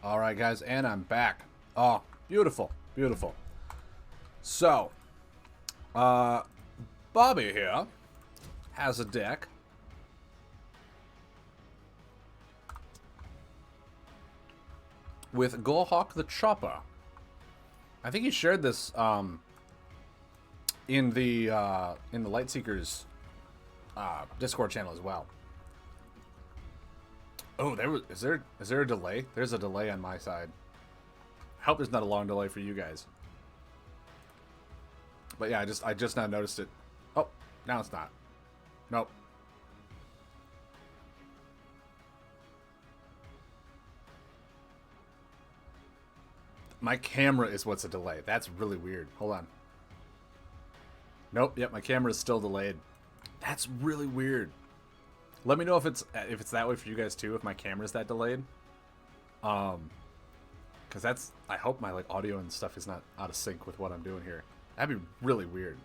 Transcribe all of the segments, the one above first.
All right, guys, and I'm back. Oh, beautiful, beautiful. So, uh, Bobby here has a deck with Golhawk the Chopper. I think he shared this in the Lightseekers Discord channel as well. Oh, is there a delay? There's a delay on my side. I hope there's not a long delay for you guys. But yeah, I just now noticed it. Oh, now it's not. Nope. My camera is what's a delay. That's really weird. Hold on. Nope. Yep, my camera is still delayed. That's really weird. Let me know if it's that way for you guys too. If my camera's that delayed. Because that's, I hope my like audio and stuff is not out of sync with what I'm doing here. That'd be really weird.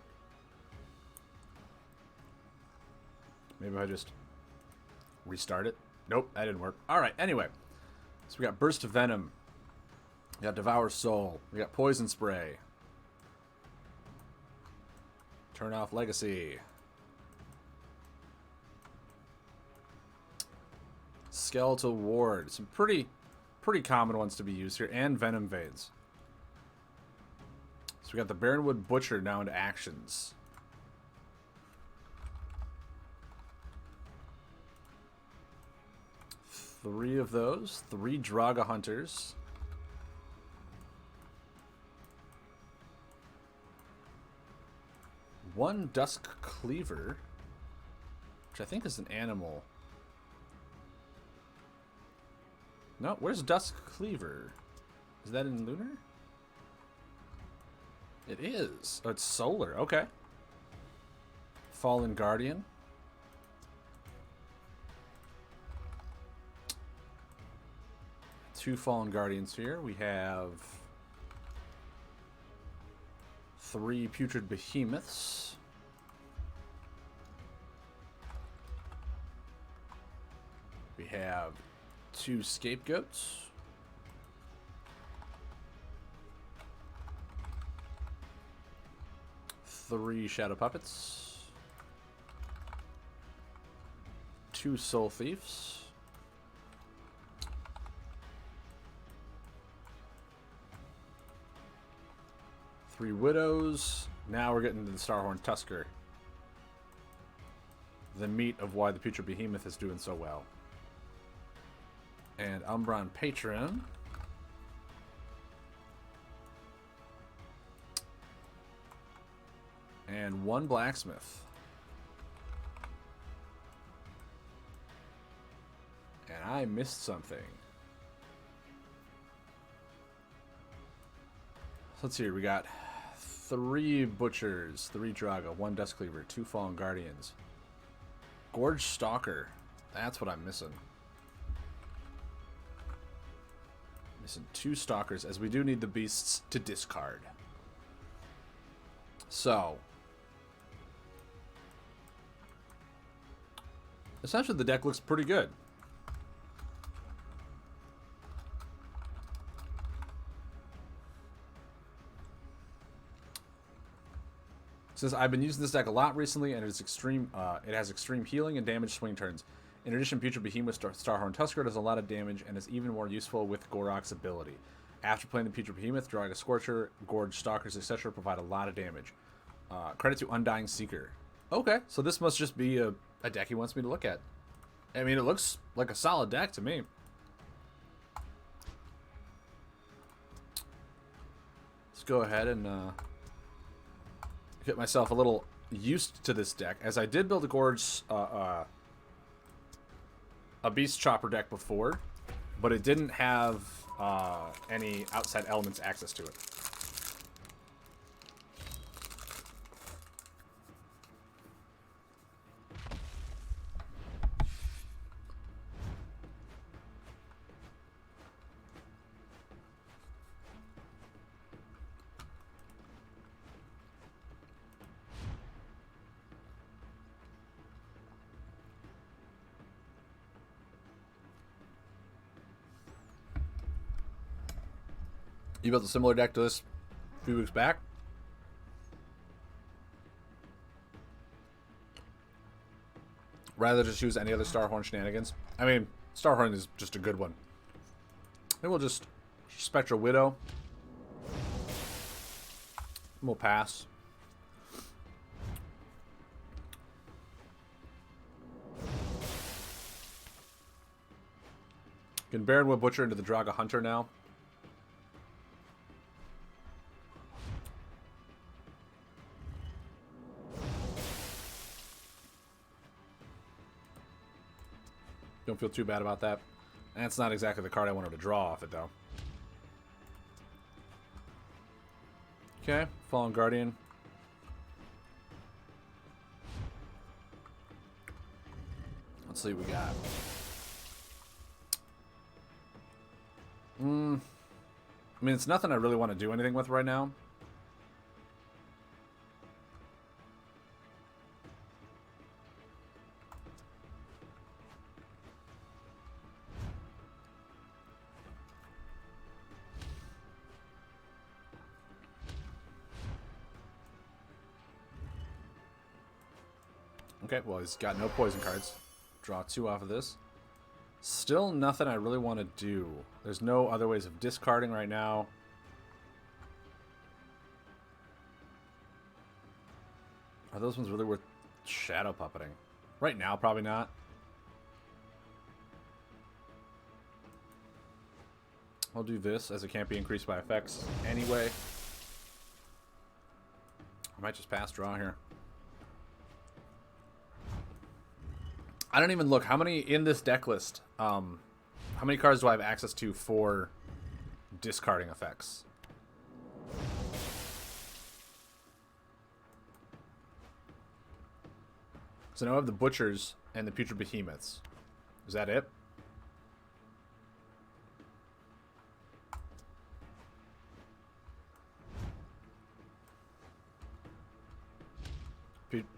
Maybe if I just restart it. Nope, that didn't work. All right. Anyway, so we got Burst of Venom. We got Devour Soul. We got Poison Spray. Turn off Legacy. Skeletal Ward. Some pretty common ones to be used here. And Venom Veins. So we got the Baronwood Butcher now into actions. Three of those. 3 Draga Hunters. One Dusk Cleaver, which I think is an animal. No, where's Dusk Cleaver? Is that in Lunar? It is. Oh, it's solar. Okay. Fallen Guardian. Two Fallen Guardians here. We have 3 Putrid Behemoths. We have 2 Scapegoats. Three Shadow Puppets. 2 Soul Thieves. Three Widows. Now we're getting to the Starhorn Tusker. The meat of why the Putrid Behemoth is doing so well. And Umbron Patron. And 1 Blacksmith. And I missed something. So let's see, we got 3 Butchers, 3 Draga, 1 Duskcleaver, 2 Fallen Guardians. Gorge Stalker. That's what I'm missing. Missing 2 Stalkers, as we do need the beasts to discard. So, essentially the deck looks pretty good. Says, I've been using this deck a lot recently, and it's extreme. It has extreme healing and damage swing turns. In addition, Putrid Behemoth Starhorn Tusker does a lot of damage and is even more useful with Gorok's ability. After playing the Putrid Behemoth, drawing a Scorcher, Gorge Stalkers, etc. provide a lot of damage. Credit to Undying Seeker. Okay, so this must just be a deck he wants me to look at. I mean, it looks like a solid deck to me. Let's go ahead and get myself a little used to this deck, as I did build a Gorge, a Beast Chopper deck before, but it didn't have any outside elements access to it. You built a similar deck to this a few weeks back. Rather just use any other Starhorn shenanigans. I mean, Starhorn is just a good one. Maybe we'll just Spectral Widow. We'll pass. Can Baronwood Butcher into the Draga Hunter now. Don't feel too bad about that. That's not exactly the card I wanted to draw off it, though. Okay, Fallen Guardian. Let's see what we got. I mean, it's nothing I really want to do anything with right now. Okay, well, he's got no poison cards. Draw 2 off of this. Still nothing I really want to do. There's no other ways of discarding right now. Are those ones really worth shadow puppeting? Right now, probably not. I'll do this, as it can't be increased by effects anyway. I might just pass draw here. I don't even look. How many in this deck list? How many cards do I have access to for discarding effects? So now I have the Butchers and the Putrid Behemoths. Is that it?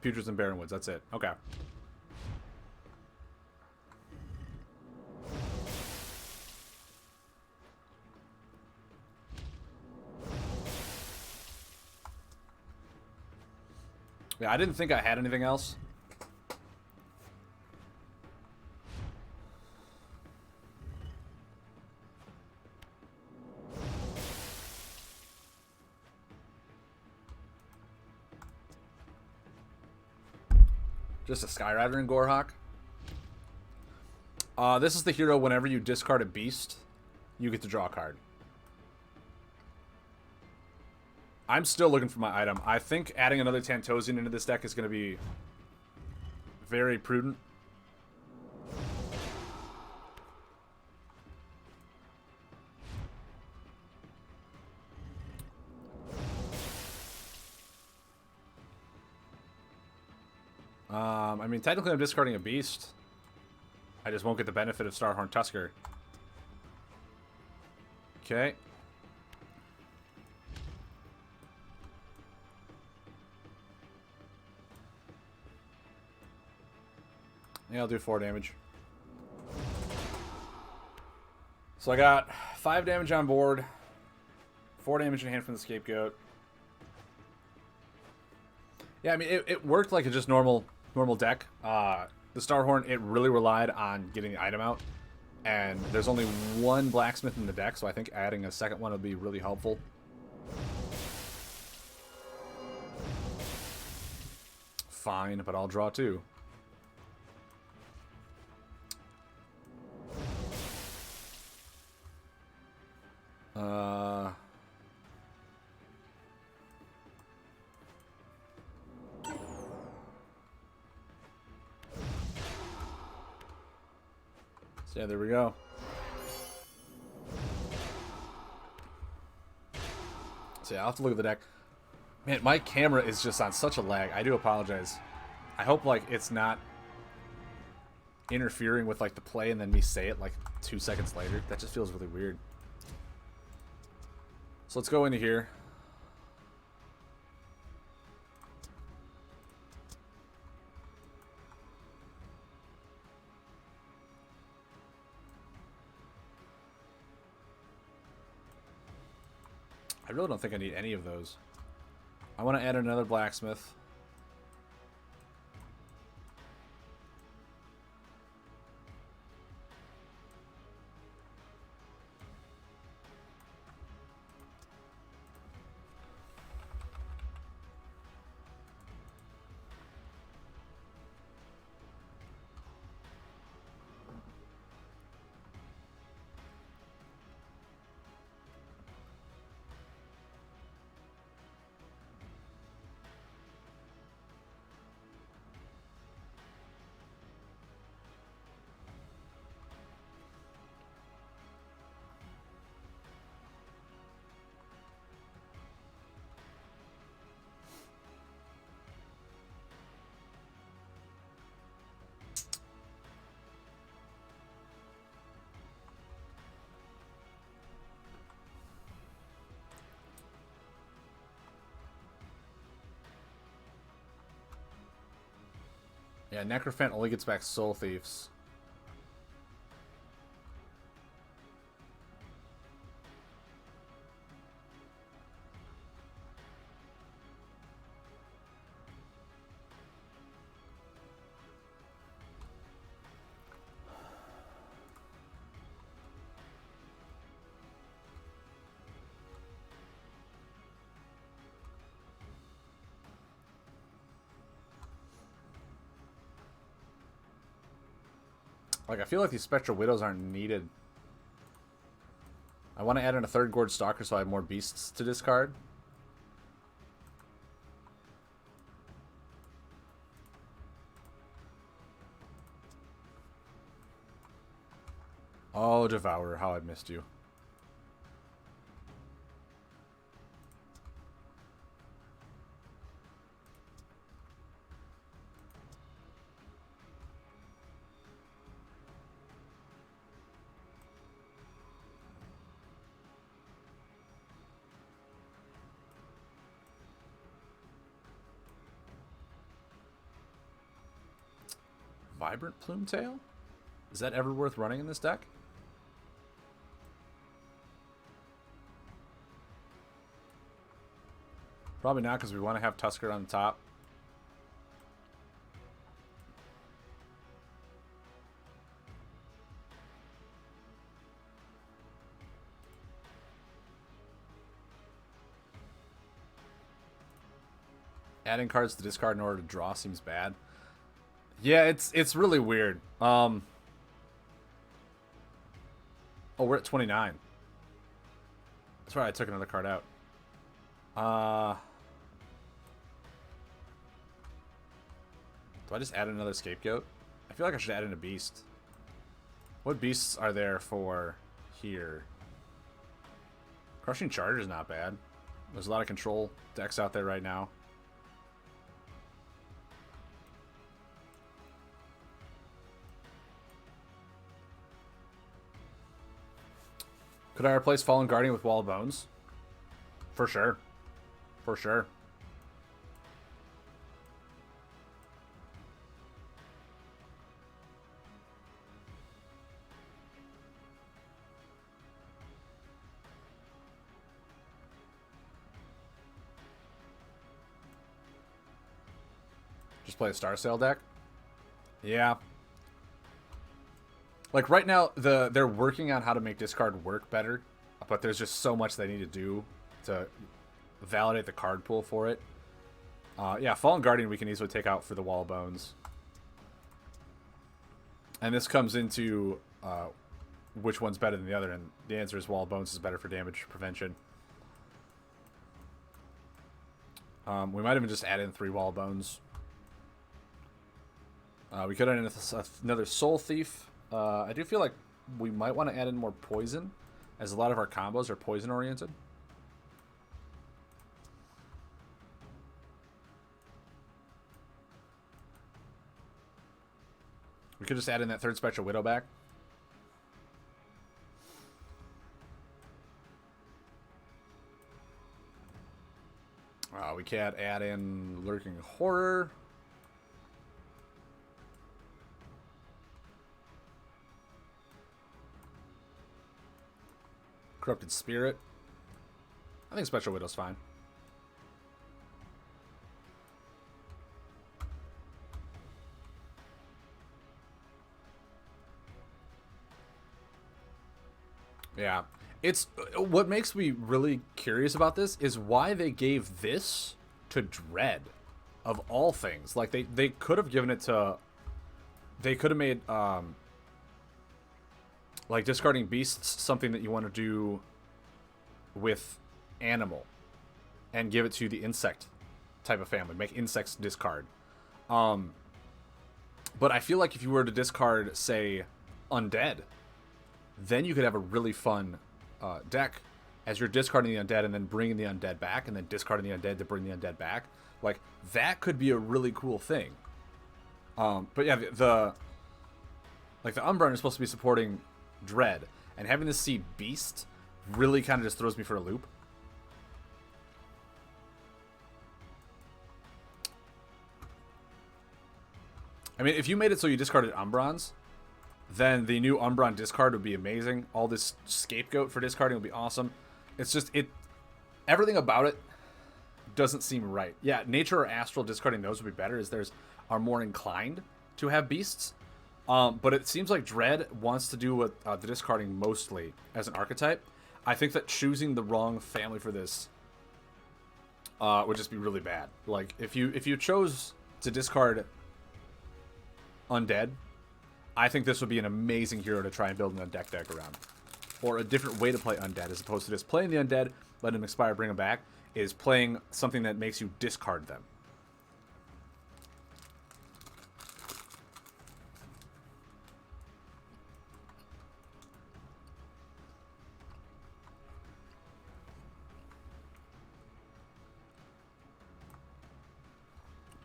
Putrids and Baronwoods. That's it. Okay. Yeah, I didn't think I had anything else. Just a Skyrider and Gorehawk. This is the hero whenever you discard a beast, you get to draw a card. I'm still looking for my item. I think adding another Tantosian into this deck is going to be very prudent. I mean, technically I'm discarding a beast. I just won't get the benefit of Starhorn Tusker. Okay. Yeah, I'll do 4 damage. So I got 5 damage on board, 4 damage in hand from the Scapegoat. Yeah, I mean, it worked like a just normal deck. The Starhorn, it really relied on getting the item out. And there's only 1 Blacksmith in the deck, so I think adding a second one would be really helpful. Fine, but I'll draw 2. So yeah, there we go. So yeah, I'll have to look at the deck. Man, my camera is just on such a lag. I do apologize. I hope like it's not interfering with like the play and then me say it like 2 seconds later. That just feels really weird. So let's go into here. I really don't think I need any of those. I want to add another blacksmith. Yeah, Necrophant only gets back Soul Thieves. Like, I feel like these Spectral Widows aren't needed. I want to add in a third Gorge Stalker so I have more beasts to discard. Oh, Devourer, how I missed you. Vibrant Plumetail? Is that ever worth running in this deck? Probably not, because we want to have Tusker on the top. Adding cards to discard in order to draw seems bad. Yeah, it's really weird. Oh, we're at 29. That's right, I took another card out. Do I just add another Scapegoat? I feel like I should add in a beast. What beasts are there for here? Crushing Charge is not bad. There's a lot of control decks out there right now. Could I replace Fallen Guardian with Wall of Bones? For sure. For sure. Just play a Star Sail deck? Yeah. Like right now, they're working on how to make discard work better, but there's just so much they need to do to validate the card pool for it. Yeah, Fallen Guardian we can easily take out for the Wall of Bones. And this comes into which one's better than the other, and the answer is Wall of Bones is better for damage prevention. We might even just add in 3 Wall of Bones. We could add in another Soul Thief. I do feel like we might want to add in more poison, as a lot of our combos are poison oriented. We could just add in that third Spectral Widow back. We can't add in Lurking Horror. Corrupted Spirit. I think Spectral Widow's fine. Yeah. It's what makes me really curious about this is why they gave this to Dread of all things. Like they could have given it to, they could have made like discarding beasts something that you want to do with animal and give it to the insect type of family. Make insects discard. But I feel like if you were to discard, say, undead, then you could have a really fun deck as you're discarding the undead and then bringing the undead back and then discarding the undead to bring the undead back. Like, that could be a really cool thing. But yeah, the Umbreon is supposed to be supporting Dread, and having this see Beast really kind of just throws me for a loop. I mean, if you made it so you discarded Umbreons, then the new Umbreon discard would be amazing. All this scapegoat for discarding would be awesome. It's just, everything about it doesn't seem right. Yeah, Nature or Astral discarding those would be better, as are more inclined to have beasts. But it seems like Dread wants to do what the discarding mostly as an archetype. I think that choosing the wrong family for this would just be really bad. Like, if you chose to discard Undead, I think this would be an amazing hero to try and build an Undead deck around. Or a different way to play Undead, as opposed to just playing the Undead, let them expire, bring them back, is playing something that makes you discard them.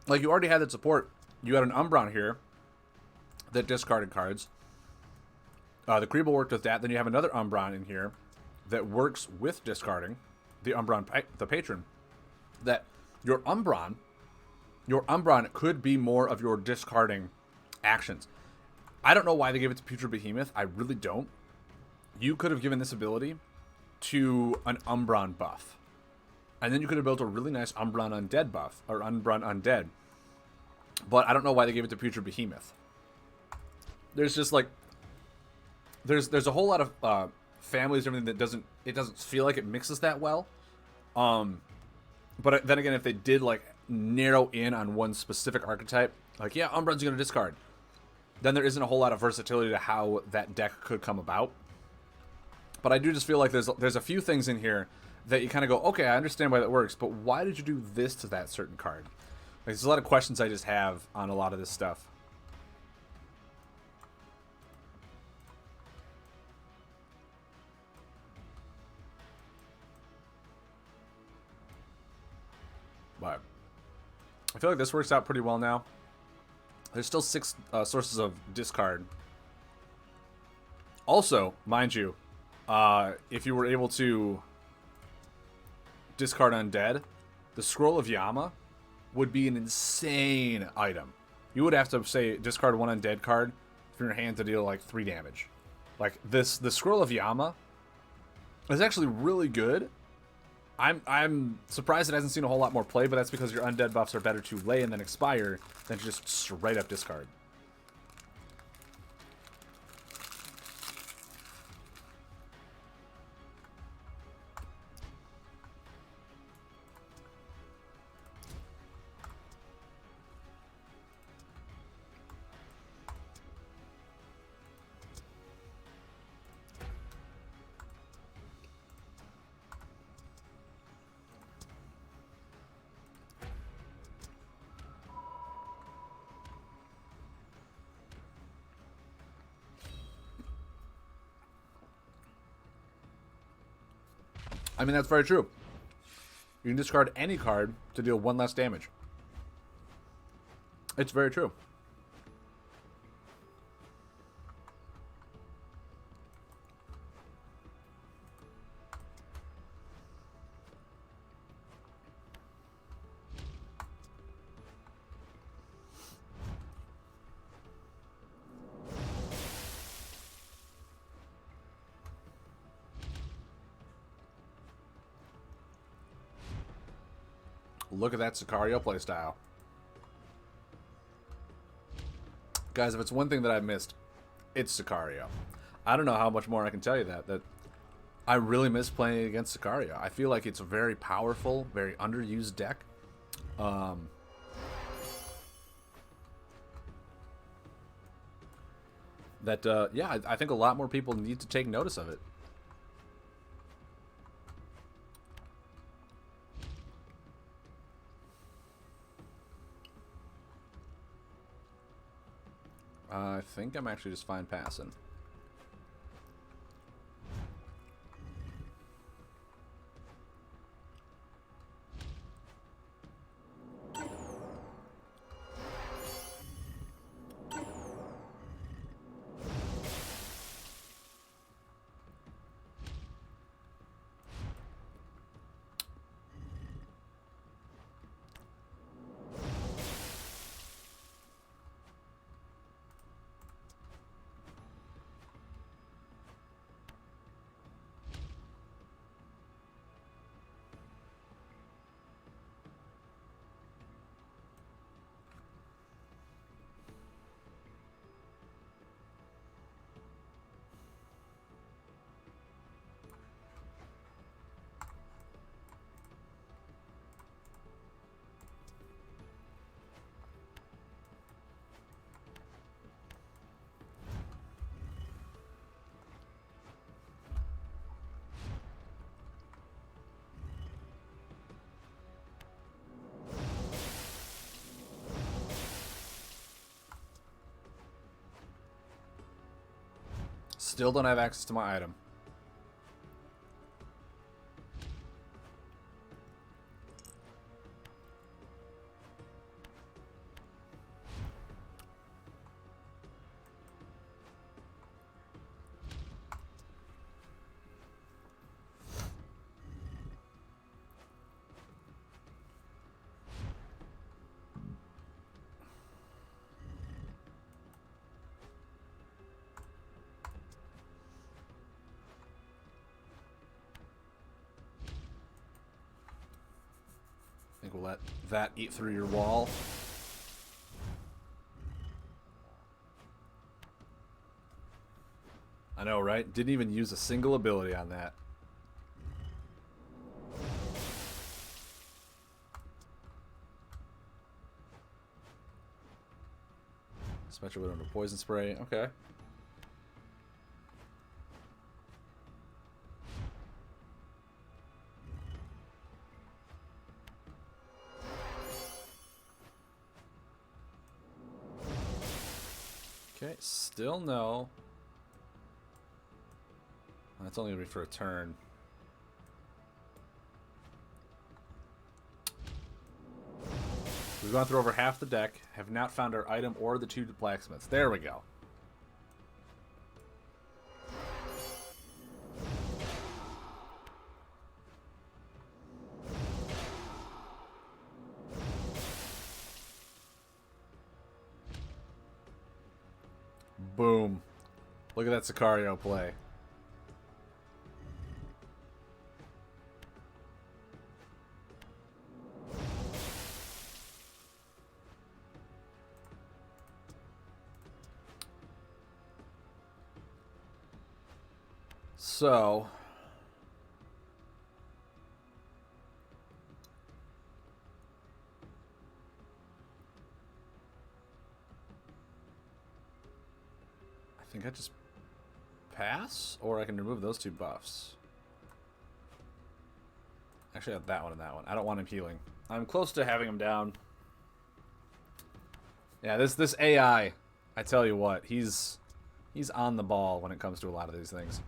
Like, you already had that support. You had an Umbreon here that discarded cards. The Kriebel worked with that. Then you have another Umbreon in here that works with discarding. The Umbreon, the Patron. That your Umbreon could be more of your discarding actions. I don't know why they gave it to Putrid Behemoth. I really don't. You could have given this ability to an Umbreon buff. And then you could have built a really nice Umbreon Undead buff, or Umbreon Undead. But I don't know why they gave it to Putrid Behemoth. There's just like, there's a whole lot of families and everything that doesn't feel like it mixes that well. But then again, if they did like narrow in on one specific archetype, like, yeah, Umbreon's going to discard, then there isn't a whole lot of versatility to how that deck could come about. But I do just feel like there's a few things in here that you kind of go, okay, I understand why that works, but why did you do this to that certain card? Like, there's a lot of questions I just have on a lot of this stuff. But I feel like this works out pretty well now. There's still 6 sources of discard. Also, mind you, if you were able to discard Undead, the Scroll of Yama would be an insane item. You would have to, say, discard one Undead card from your hand to deal like 3 damage. Like, the Scroll of Yama is actually really good. I'm surprised it hasn't seen a whole lot more play, but that's because your Undead buffs are better to lay and then expire than to just straight up discard. I mean, that's very true. You can discard any card to deal 1 less damage. It's very true. Look at that Sicario playstyle. Guys, if it's one thing that I've missed, it's Sicario. I don't know how much more I can tell you that I really miss playing against Sicario. I feel like it's a very powerful, very underused deck. Yeah, I think a lot more people need to take notice of it. I think I'm actually just fine passing. Still don't have access to my item. I think we'll let that eat through your wall. I know, right? Didn't even use a single ability on that. Spectral Widow into Poison Spray. Okay. Okay, still no. That's only going to be for a turn. We've gone through over half the deck, have not found our item or the 2 blacksmiths. There we go. Boom. Look at that Sicario play. So, I think I just pass, or I can remove those 2 buffs. Actually, I have that one and that one. I don't want him healing. I'm close to having him down. Yeah, this AI, I tell you what, he's on the ball when it comes to a lot of these things.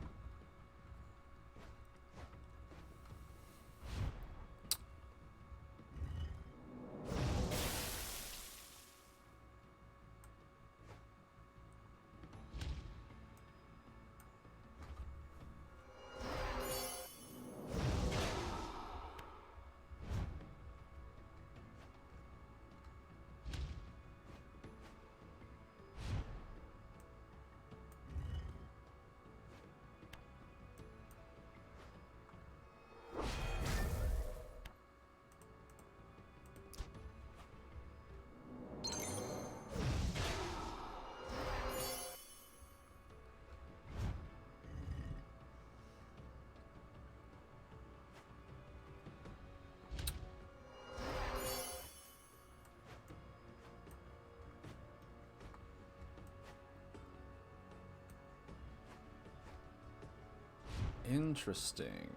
Interesting.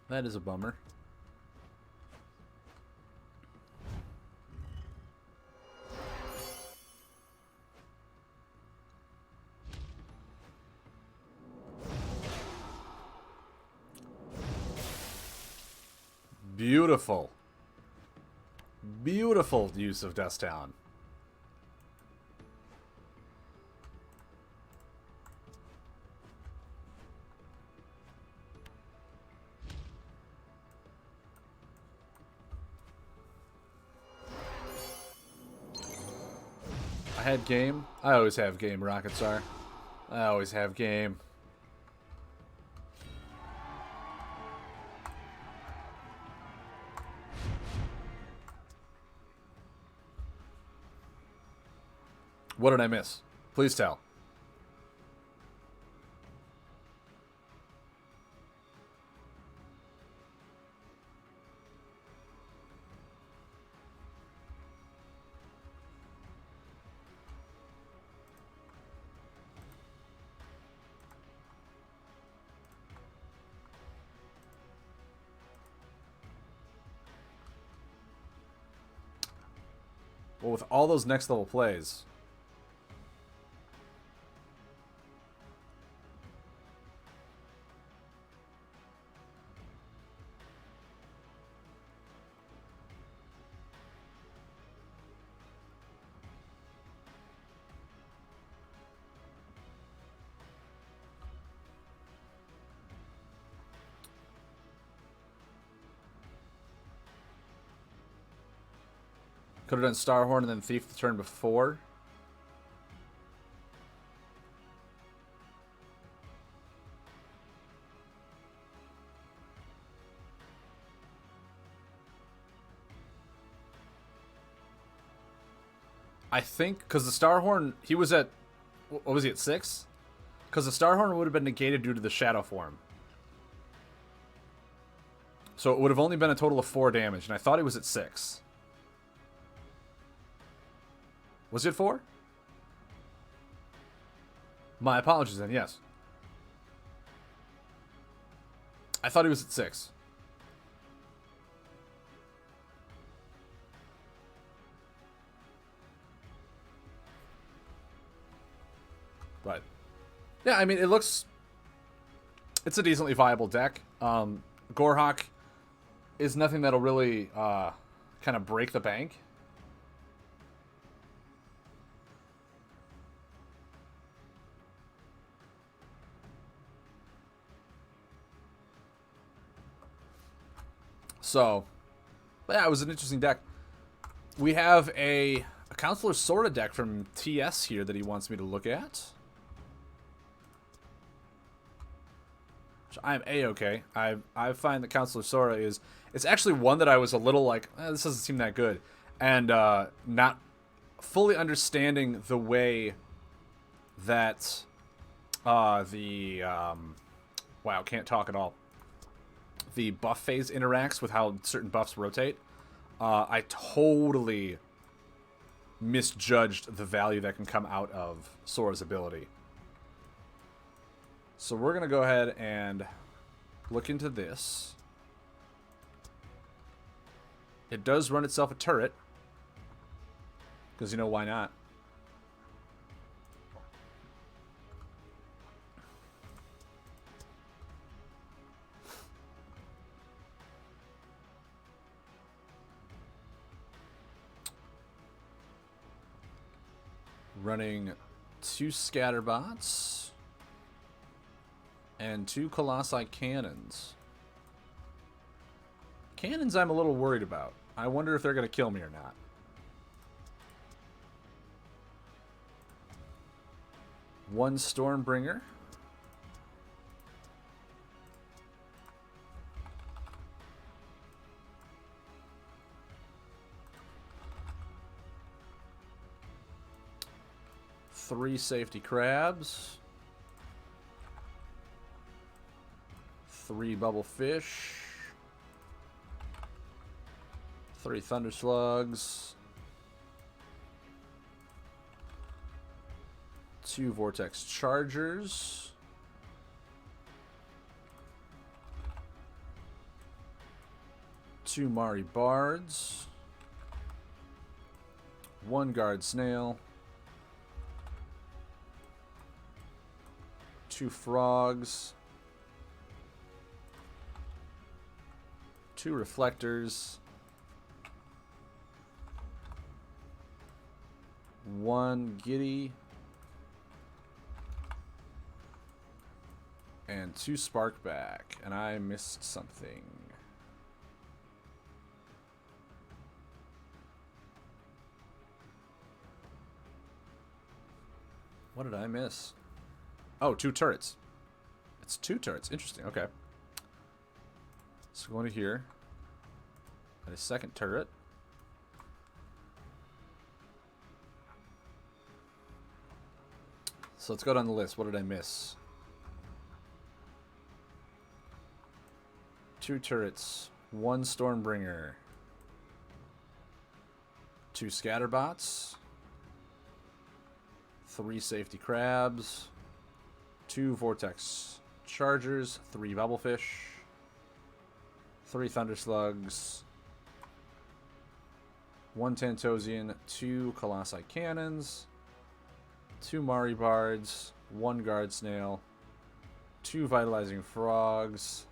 That is a bummer. Beautiful. Beautiful use of Dust Town. I had game. I always have game, Rocket Star. I always have game. What did I miss? Please tell. Well, with all those next level plays, could have done Starhorn and then Thief the turn before. I think because the Starhorn, he was at, what was he, at 6? Because the Starhorn would have been negated due to the Shadow form. So it would have only been a total of 4 damage, and I thought he was at 6. Was it 4? My apologies then, yes. I thought he was at 6. But, yeah, I mean, it looks... It's a decently viable deck. Gorehawk is nothing that'll really kind of break the bank. So, yeah, it was an interesting deck. We have a Counselor Sora deck from TS here that he wants me to look at. Which I'm A-okay. I find that Counselor Sora is... It's actually one that I was a little like, this doesn't seem that good. And not fully understanding the way that wow, can't talk at all. The buff phase interacts with how certain buffs rotate. I totally misjudged the value that can come out of Sora's ability. So we're going to go ahead and look into this. It does run itself a turret. Because, you know, why not? Running 2 Scatterbots and 2 Colossi Cannons. Cannons I'm a little worried about. I wonder if they're going to kill me or not. One Stormbringer. Three Safety Crabs. Three Bubble Fish. Three Thunder Slugs. Two Vortex Chargers. Two Mari Bards. One Guard Snail. Two Frogs. Two Reflectors. One Giddy. And two Sparkback. And I missed something. What did I miss? Oh, two turrets. It's two turrets. Interesting. Okay. So going to here. And a second turret. So let's go down the list. What did I miss? Two turrets. One Stormbringer. Two Scatterbots. Three Safety Crabs. Two Vortex Chargers. Three Bubblefish. Three Thunder Slugs. One Tantosian. Two Colossi Cannons. Two Mari Bards. One Guard Snail. Two Vitalizing Frogs.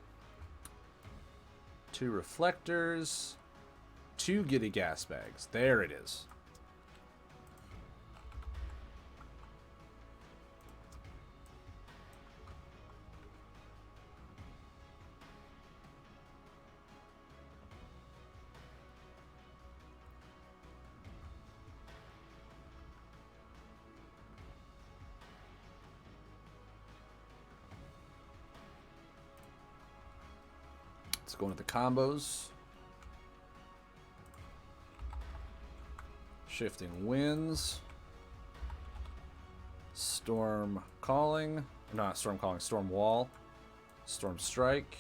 Two Reflectors. Two Giddy Gas Bags. There it is. Let's go into the combos. Shifting Winds. Storm Calling. Not Storm Calling, Storm Wall. Storm Strike.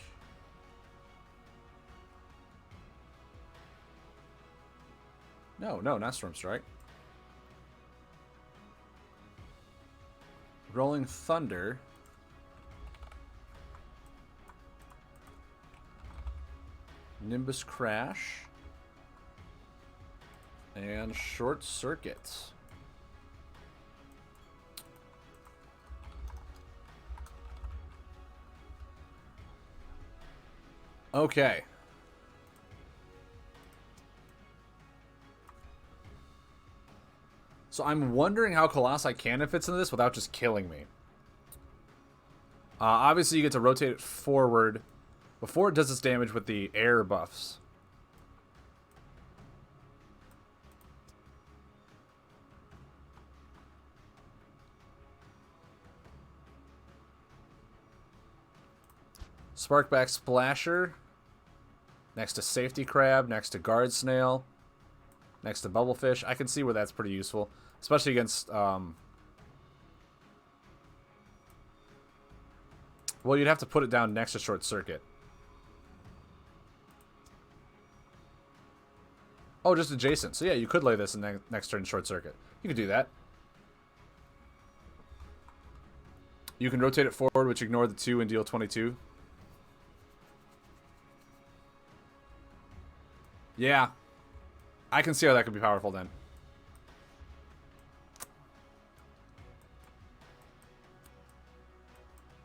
No, not Storm Strike. Rolling Thunder. Nimbus Crash. And Short Circuit. Okay. So I'm wondering how Colossi Cannon fits into this without just killing me. Obviously, you get to rotate it forward before it does its damage with the air buffs. Sparkback Splasher. Next to Safety Crab. Next to Guard Snail. Next to Bubblefish. I can see where that's pretty useful. Especially against... well, you'd have to put it down next to Short Circuit. Oh, just adjacent. So yeah, you could lay this in next turn Short Circuit. You could do that. You can rotate it forward, which ignore the 2 and deal 22. Yeah. I can see how that could be powerful then.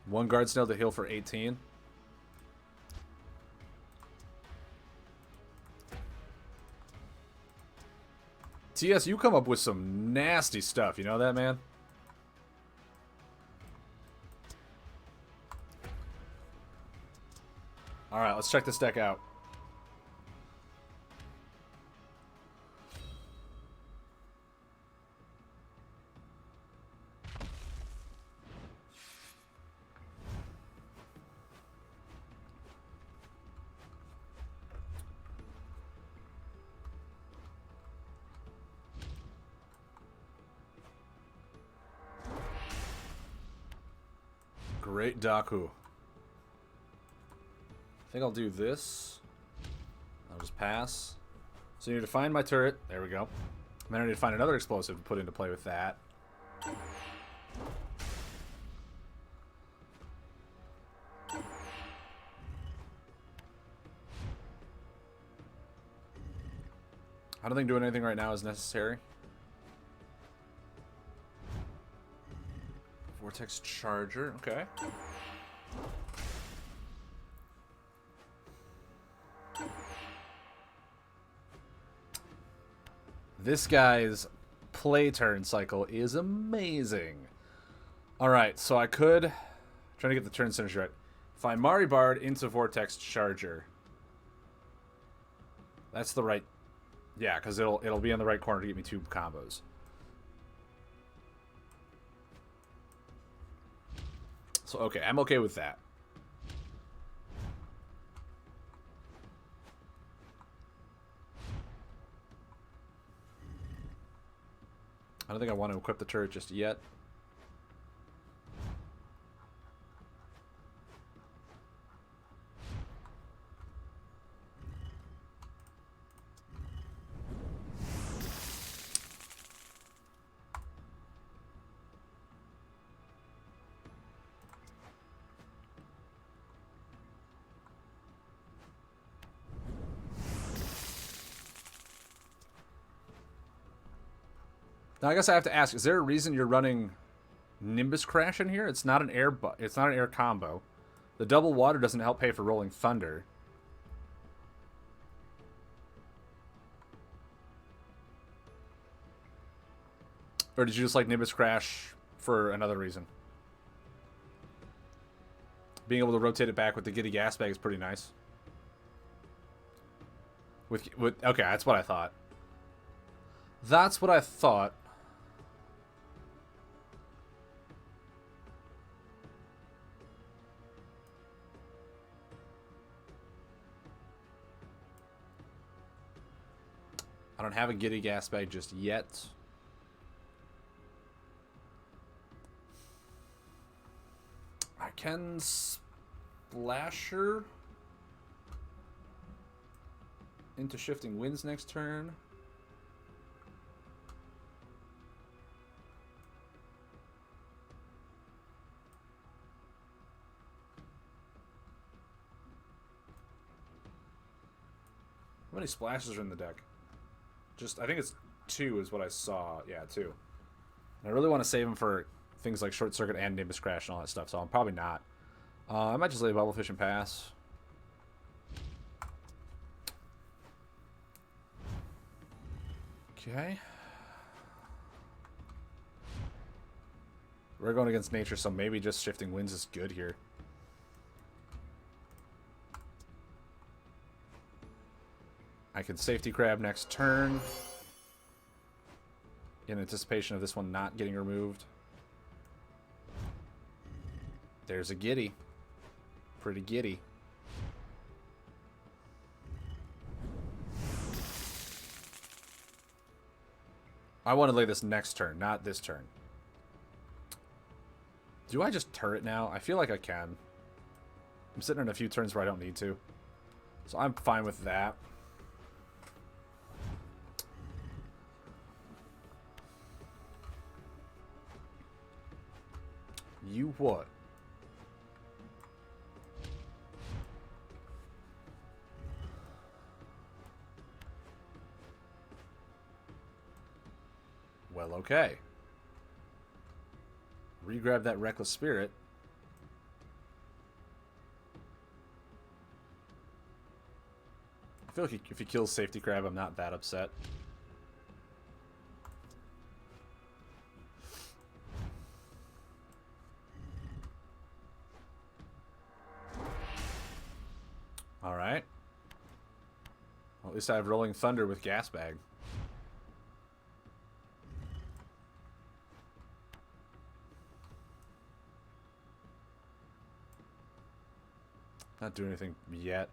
One Guard Snail to heal for 18. TS, you come up with some nasty stuff. You know that, man? Alright, let's check this deck out. Great Daku. I think I'll do this. I'll just pass. So you need to find my turret. There we go. And then I need to find another explosive to put into play with that. I don't think doing anything right now is necessary. Vortex Charger, okay. This guy's play turn cycle is amazing. Alright, so I could... trying to get the turn synergy right. If I Mari Bard into Vortex Charger. That's the right... yeah, because it'll be in the right corner to get me 2 combos. So, okay, I'm okay with that. I don't think I want to equip the turret just yet. Now I guess I have to ask: is there a reason you're running Nimbus Crash in here? It's not an air, it's not an air combo. The double water doesn't help pay for Rolling Thunder. Or did you just like Nimbus Crash for another reason? Being able to rotate it back with the Giddy Gas Bag is pretty nice. With okay, that's what I thought. That's what I thought. I don't have a Giddy Gas Bag just yet. I can Splasher into Shifting Winds next turn. How many splashes are in the deck? Just, I think it's 2 is what I saw. Yeah, 2. And I really want to save them for things like Short Circuit and Nimbus Crash and all that stuff, so I'm probably not. I might just lay Bubblefish and pass. Okay. We're going against nature, so maybe just Shifting Winds is good here. I can Safety Crab next turn in anticipation of this one not getting removed. There's a Giddy. Pretty giddy. I want to lay this next turn, not this turn. Do I just turret now? I feel like I can. I'm sitting in a few turns where I don't need to. So I'm fine with that. You what? Well, okay. Regrab that Reckless Spirit. I feel like if he kills Safety Crab, I'm not that upset. Alright. Well, at least I have Rolling Thunder with Gas Bag. Not doing anything yet.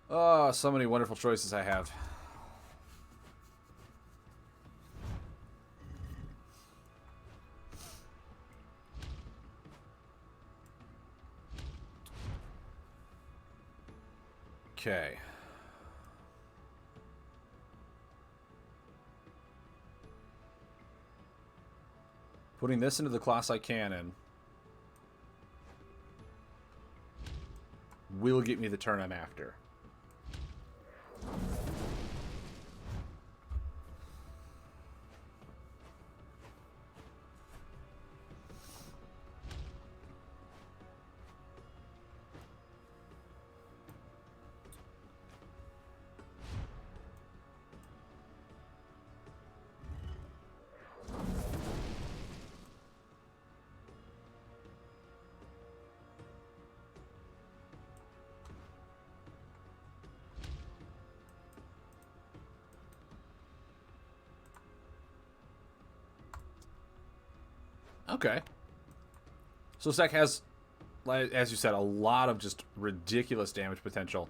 Oh, so many wonderful choices I have. Okay. Putting this into the Colossi Cannon will get me the turn I'm after. Okay. So this deck has, as you said, a lot of just ridiculous damage potential.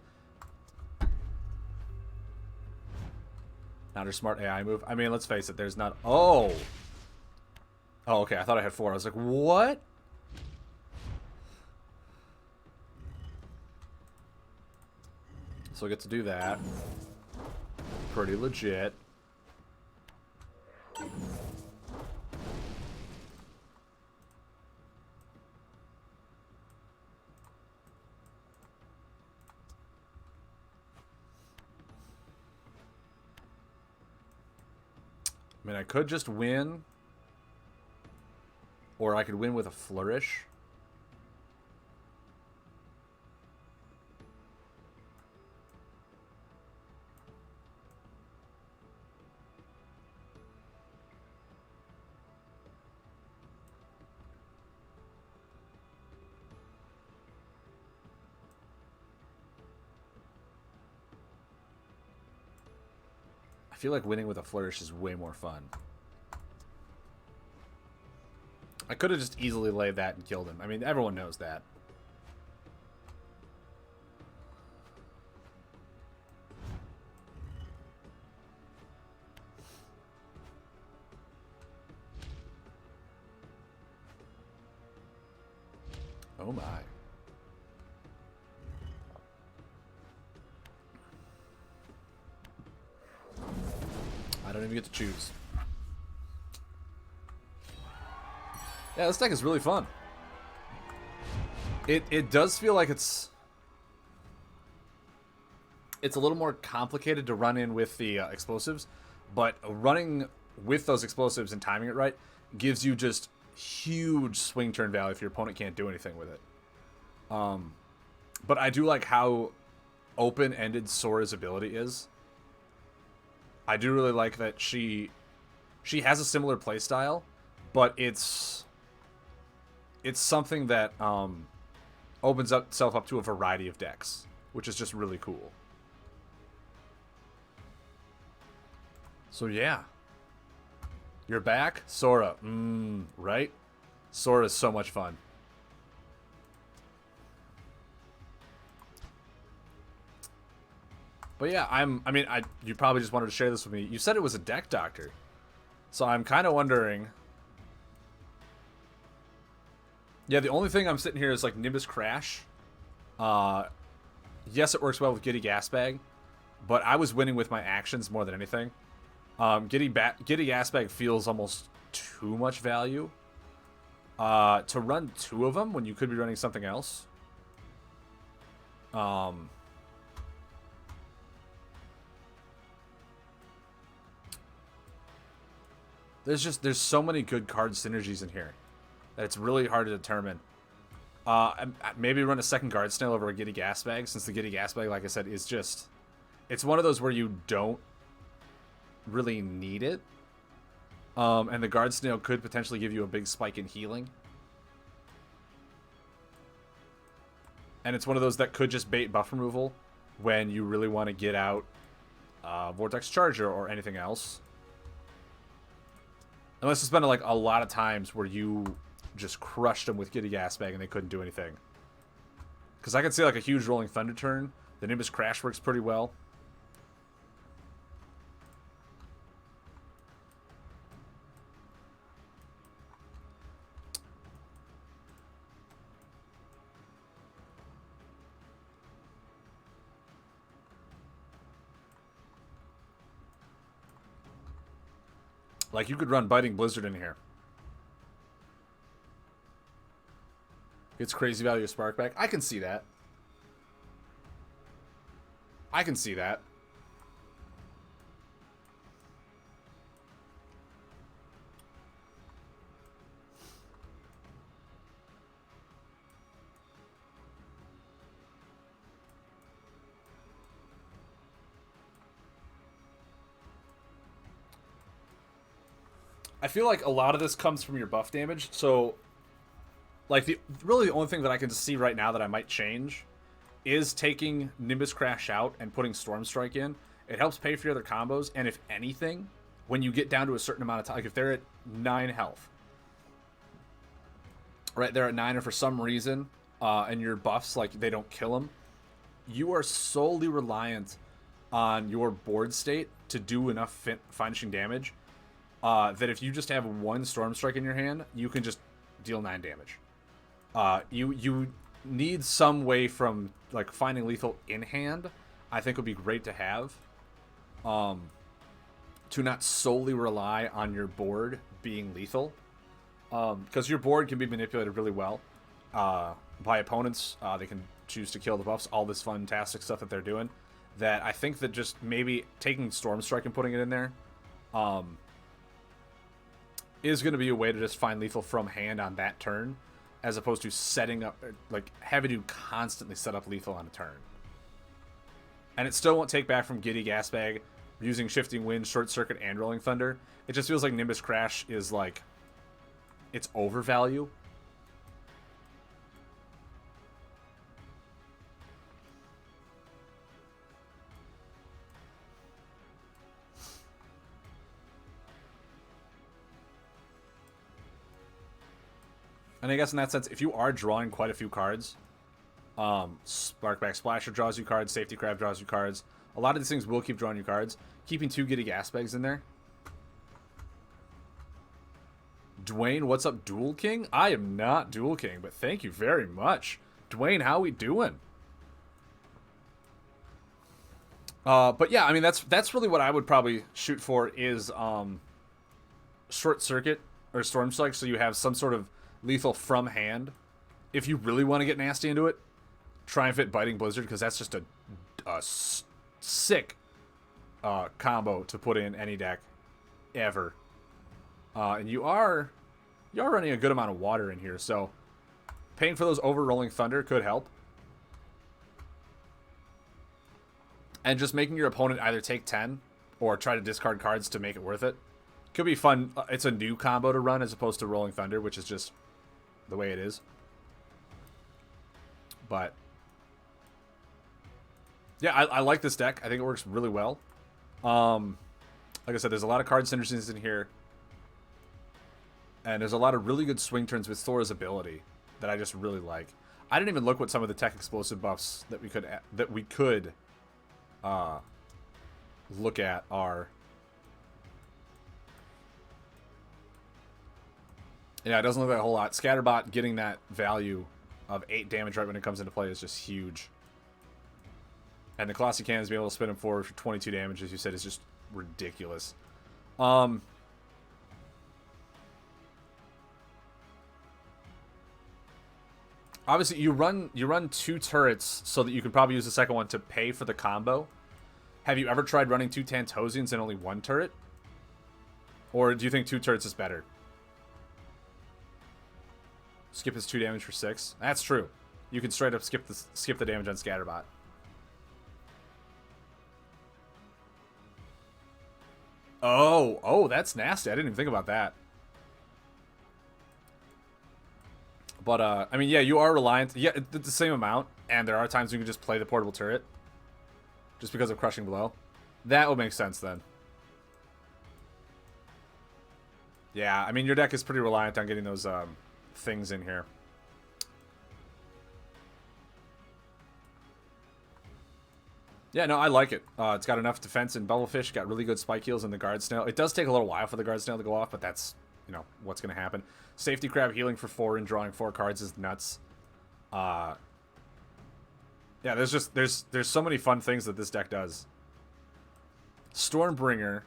Not a smart AI move. I mean, let's face it, there's not... Oh! Oh, okay, I thought I had 4. I was like, what? So I get to do that. Pretty legit. I mean, I could just win. Or I could win with a flourish. I feel like winning with a flourish is way more fun. I could have just easily laid that and killed him. I mean, everyone knows that. Oh my. I don't even get to choose. Yeah, this deck is really fun. It does feel like it's a little more complicated to run in with the explosives, but running with those explosives and timing it right gives you just huge swing turn value if your opponent can't do anything with it. But I do like how open-ended Sora's ability is. I do really like that she has a similar playstyle, but it's something that opens itself up to a variety of decks, which is just really cool. So yeah. You're back? Sora. Right? Sora is so much fun. But yeah, you probably just wanted to share this with me. You said it was a deck doctor. So I'm kind of wondering... Yeah, the only thing I'm sitting here is like Nimbus Crash. Yes, it works well with Giddy Gasbag, but I was winning with my actions more than anything. Giddy Gasbag feels almost too much value. To run 2 of them when you could be running something else. There's so many good card synergies in here that it's really hard to determine. Maybe run a second Guard Snail over a Giddy Gasbag, since the Giddy Gasbag, like I said, is just... It's one of those where you don't really need it. And the Guard Snail could potentially give you a big spike in healing. And it's one of those that could just bait buff removal when you really want to get out Vortex Charger or anything else. Unless it's been like a lot of times where you just crushed them with Giddy Gasbag and they couldn't do anything. Because I could see like a huge Rolling Thunder turn. The Nimbus Crash works pretty well. Like, you could run Biting Blizzard in here. It's crazy value of Sparkback. I can see that. I can see that. I feel like a lot of this comes from your buff damage. So, like, really the only thing that I can see right now that I might change is taking Nimbus Crash out and putting Storm Strike in. It helps pay for your other combos, and if anything, when you get down to a certain amount of time, like if they're at 9 health, right, they're at 9, and for some reason, and your buffs, like, they don't kill them, you are solely reliant on your board state to do enough finishing damage that if you just have one Storm Strike in your hand, you can just deal 9 damage. You need some way from, like, finding lethal in hand, I think would be great to have. To not solely rely on your board being lethal. Because your board can be manipulated really well by opponents. They can choose to kill the buffs, all this fantastic stuff that they're doing. That I think that just maybe taking Storm Strike and putting it in there is going to be a way to just find lethal from hand on that turn, as opposed to setting up, like, having to constantly set up lethal on a turn. And it still won't take back from Giddy Gasbag, using Shifting Wind, Short Circuit, and Rolling Thunder. It just feels like Nimbus Crash is, like, it's overvalue. And I guess in that sense, if you are drawing quite a few cards, Sparkback Splasher draws you cards, Safety Crab draws you cards. A lot of these things will keep drawing you cards. Keeping 2 Giddy Gasbags in there. Dwayne, what's up, Dual King? I am not Dual King, but thank you very much. Dwayne, how we doing? But yeah, I mean, that's really what I would probably shoot for is Short Circuit or Storm Strike, so you have some sort of lethal from hand. If you really want to get nasty into it, try and fit Biting Blizzard, because that's just a sick combo to put in any deck ever. And you are running a good amount of water in here, so paying for those over Rolling Thunder could help. And just making your opponent either take 10 or try to discard cards to make it worth it could be fun. It's a new combo to run as opposed to Rolling Thunder, which is just the way it is. But yeah, I like this deck. I think it works really well. Like I said, there's a lot of card synergies in here. And there's a lot of really good swing turns with Thora's ability that I just really like. I didn't even look what some of the tech explosive buffs that we could look at are. Yeah, it doesn't look like a whole lot. Scatterbot getting that value of 8 damage right when it comes into play is just huge. And the Colossi Cannons being able to spin him forward for 22 damage, as you said, is just ridiculous. Obviously, you run 2 turrets so that you can probably use the second one to pay for the combo. Have you ever tried running 2 Tantosians and only 1 turret? Or do you think 2 turrets is better? Skip his 2 damage for 6. That's true. You can straight up skip the damage on Scatterbot. Oh, that's nasty. I didn't even think about that. But, I mean, yeah, you are reliant. Yeah, it's the same amount, and there are times you can just play the portable turret. Just because of Crushing Blow. That would make sense, then. Yeah, I mean, your deck is pretty reliant on getting those, things in here. Yeah, no, I like it. It's got enough defense in Bubblefish, got really good spike heals in the Guard Snail. It does take a little while for the Guard Snail to go off, but that's, you know, what's going to happen. Safety Crab healing for 4 and drawing 4 cards is nuts. Yeah, there's so many fun things that this deck does. Stormbringer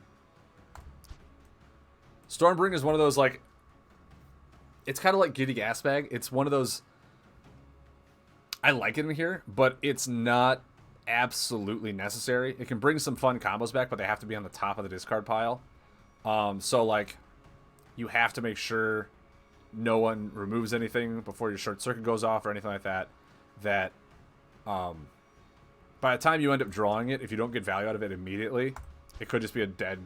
Stormbringer is one of those, like, it's kind of like Giddy Gasbag. It's one of those, I like it in here, but it's not absolutely necessary. It can bring some fun combos back, but they have to be on the top of the discard pile. So, like, you have to make sure no one removes anything before your short circuit goes off or anything like that. That, by the time you end up drawing it, if you don't get value out of it immediately, it could just be a dead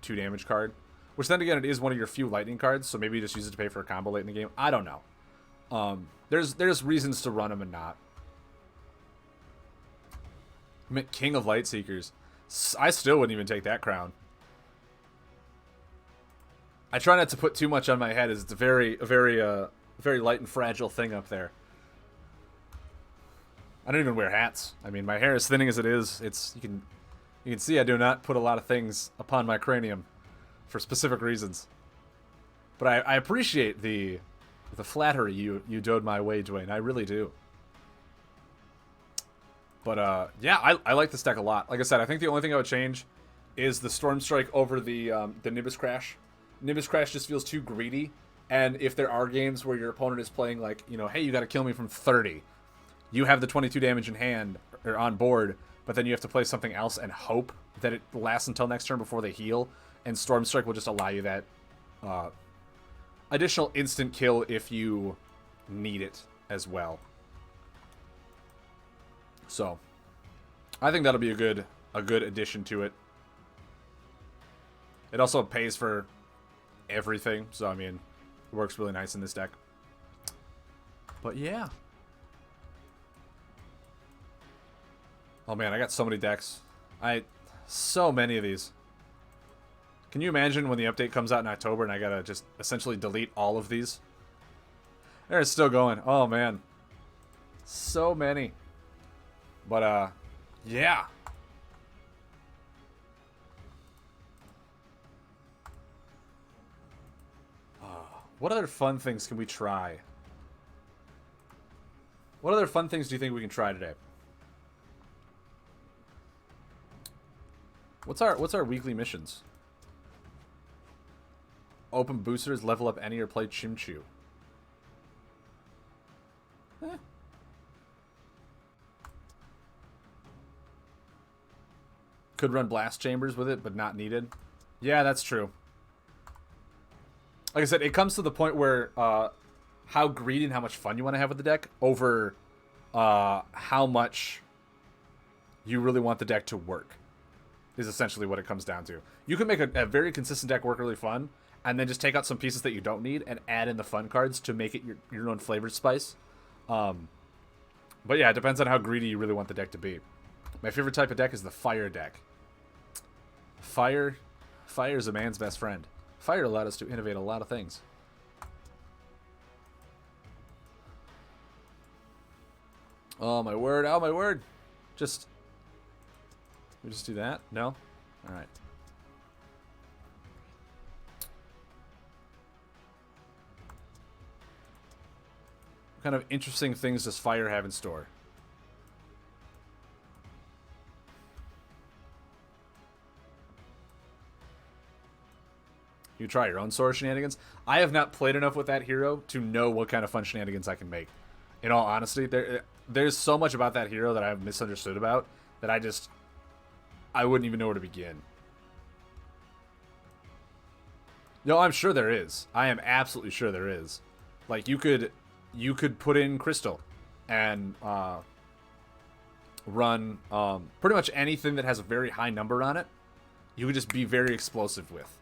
2 damage card. Which then again, it is one of your few lightning cards, so maybe you just use it to pay for a combo late in the game. I don't know. There's reasons to run them and not. King of Lightseekers. I still wouldn't even take that crown. I try not to put too much on my head, as it's a very light and fragile thing up there. I don't even wear hats. I mean, my hair is thinning as it is. You can see I do not put a lot of things upon my cranium for specific reasons. But I appreciate the flattery you dode my way, Dwayne. I really do. But yeah, I like this deck a lot. Like I said, I think the only thing I would change is the Storm Strike over the Nimbus Crash. Nimbus Crash just feels too greedy. And if there are games where your opponent is playing like, you know, hey, you got to kill me from 30. You have the 22 damage in hand or on board, but then you have to play something else and hope that it lasts until next turn before they heal. And Storm Strike will just allow you that additional instant kill if you need it as well. So, I think that'll be a good addition to it. It also pays for everything, so I mean, it works really nice in this deck. But yeah. Oh man, I got so many decks. So many of these. Can you imagine when the update comes out in October and I gotta just essentially delete all of these? They're still going. Oh man. So many. But yeah. What other fun things can we try? What other fun things do you think we can try today? What's our weekly missions? Open boosters, level up any, or play Chimchu. Could run blast chambers with it, but not needed. Yeah, that's true. Like I said, it comes to the point where how greedy and how much fun you want to have with the deck over how much you really want the deck to work is essentially what it comes down to. You can make a very consistent deck work really fun, and then just take out some pieces that you don't need and add in the fun cards to make it your own flavored spice. But yeah, it depends on how greedy you really want the deck to be. My favorite type of deck is the fire deck. Fire is a man's best friend. Fire allowed us to innovate a lot of things. Oh my word, oh my word. We just do that? No? Alright. What kind of interesting things does Fire have in store? You try your own sort of shenanigans. I have not played enough with that hero to know what kind of fun shenanigans I can make. In all honesty, there's so much about that hero that I've misunderstood about that I wouldn't even know where to begin. No, I'm sure there is. I am absolutely sure there is. Like, you could put in Crystal and run pretty much anything that has a very high number on it. You could just be very explosive with.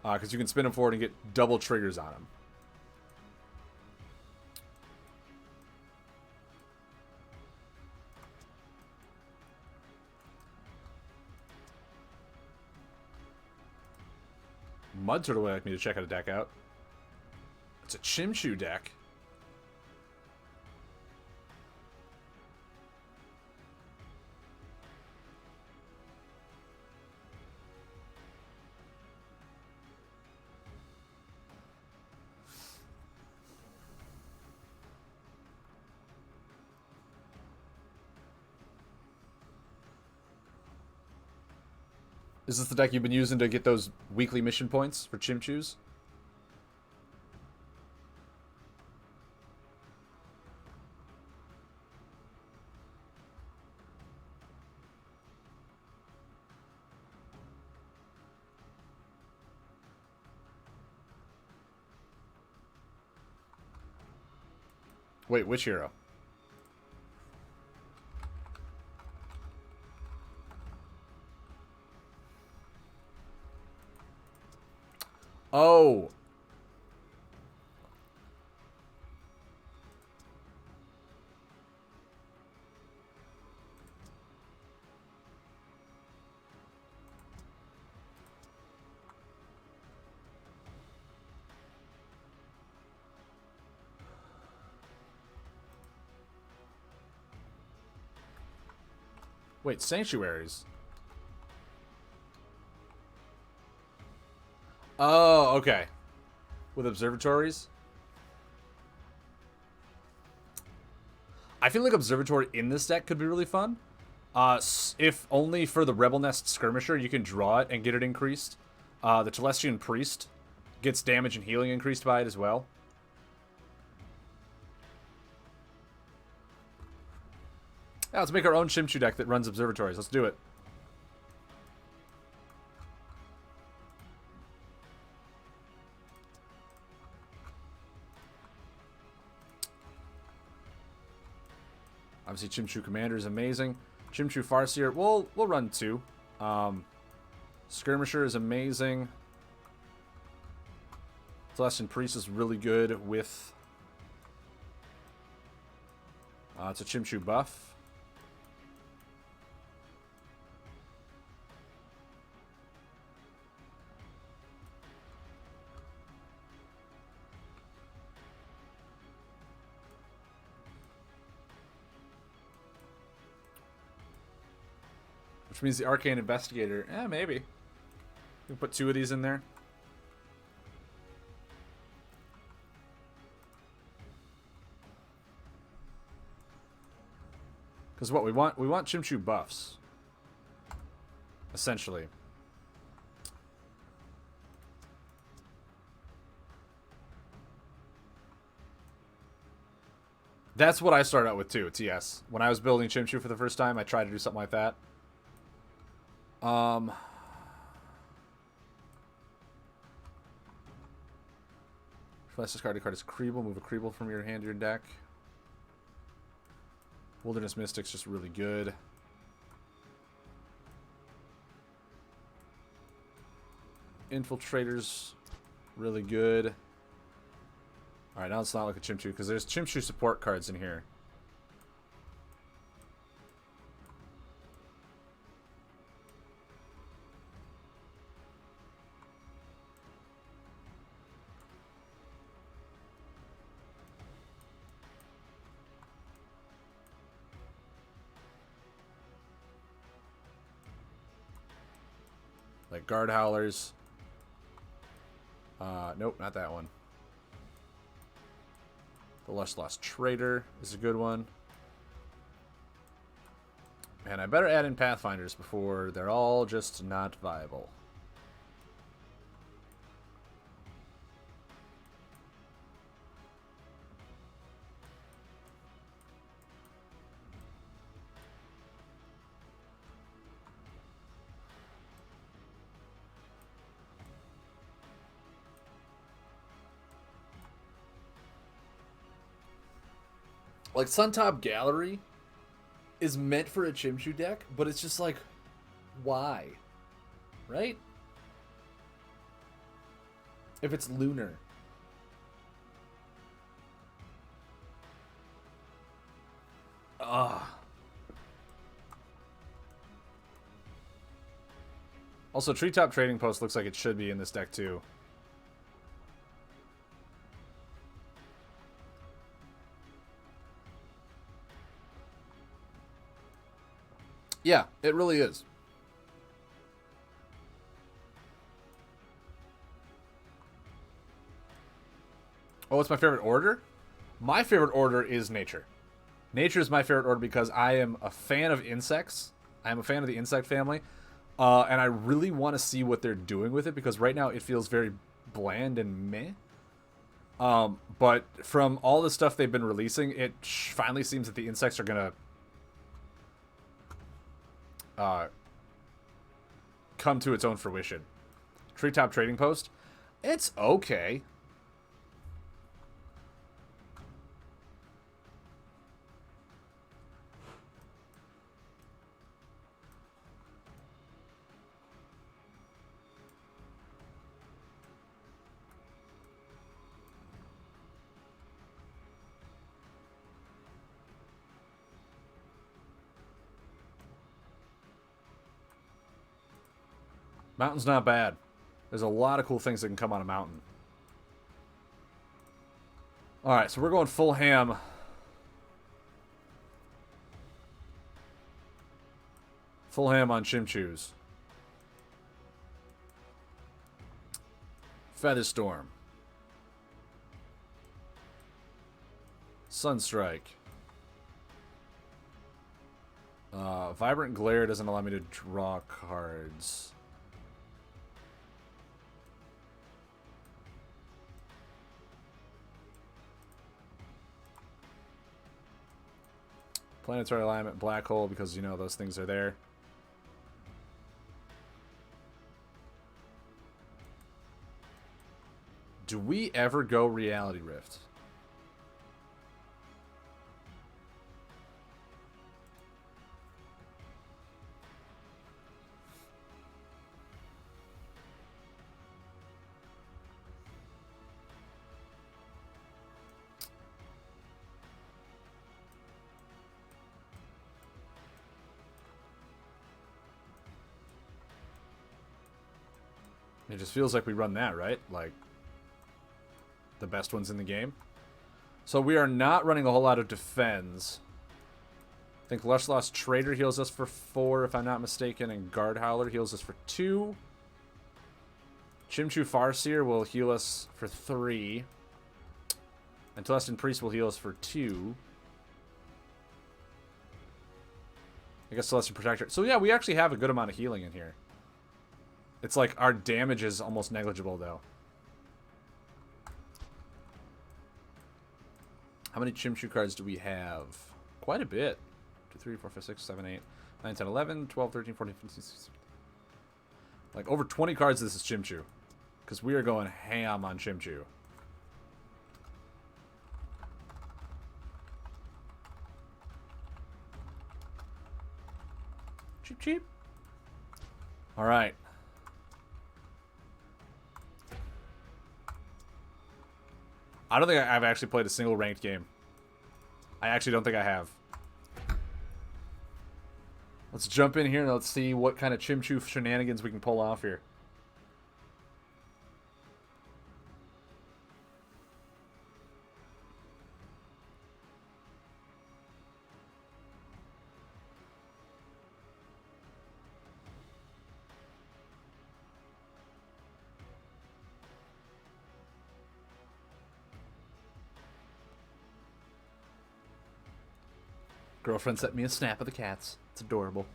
Because you can spin them forward and get double triggers on them. Mud Turtle would like me to check out a deck out. It's a Chimchu deck. Is this the deck you've been using to get those weekly mission points for Chimchus? Wait, which hero? Oh. Wait, sanctuaries. Oh, okay. With observatories? I feel like observatory in this deck could be really fun. If only for the Rebel Nest Skirmisher, you can draw it and get it increased. The Telestian Priest gets damage and healing increased by it as well. Yeah, let's make our own Chimchu deck that runs observatories. Let's do it. Obviously, Chimchu Commander is amazing. Chimchu Farseer, we'll run 2. Skirmisher is amazing. Celestian Priest is really good with... it's a Chimchu buff. Which means the Arcane Investigator. Maybe. We can put 2 of these in there. Because what we want Chimchu buffs. Essentially. That's what I started out with too, TS. When I was building Chimchu for the first time, I tried to do something like that. If I discard a card as Creeble, move a Creeble from your hand to your deck. Wilderness Mystic's just really good. Infiltrator's really good. Alright, now it's not like a Chimchu, because there's Chimchu support cards in here. Like Guard Howlers. Nope, not that one. The Lush Lost Trader is a good one. And I better add in Pathfinders before they're all just not viable. Like, Suntop Gallery is meant for a Chimchu deck, but it's just like, why? Right? If it's Lunar. Ugh. Also, Treetop Trading Post looks like it should be in this deck, too. Yeah, it really is. Oh, what's my favorite order? My favorite order is Nature. Nature is my favorite order because I am a fan of insects. I am a fan of the insect family. And I really want to see what they're doing with it because right now it feels very bland and meh. But from all the stuff they've been releasing, it finally seems that the insects are gonna come to its own fruition. Treetop Trading Post, it's okay. Mountain's not bad. There's a lot of cool things that can come on a mountain. Alright, so we're going full ham. Full ham on Chimchus. Featherstorm. Sunstrike. Vibrant Glare doesn't allow me to draw cards. Planetary Alignment, Black Hole, because, you know, those things are there. Do we ever go Reality Rift? It just feels like we run that, right? Like, the best ones in the game. So we are not running a whole lot of defense. I think Lush Lost Trader heals us for 4, if I'm not mistaken, and Guard Howler heals us for 2. Chimchu Farseer will heal us for 3. And Telestin Priest will heal us for 2. I guess Celestial Protector. So yeah, we actually have a good amount of healing in here. It's like our damage is almost negligible, though. How many Chimchu cards do we have? Quite a bit. 2, 3, 4, 5, 6, 7, 8, 9, 10, 11, 12, 13, 14, 15, 16. Like, over 20 cards this is Chimchu. Because we are going ham on Chimchu. Cheap, cheap. Alright. I don't think I've actually played a single ranked game. I actually don't think I have. Let's jump in here and let's see what kind of Chimchu shenanigans we can pull off here. Girlfriend sent me a snap of the cats. It's adorable.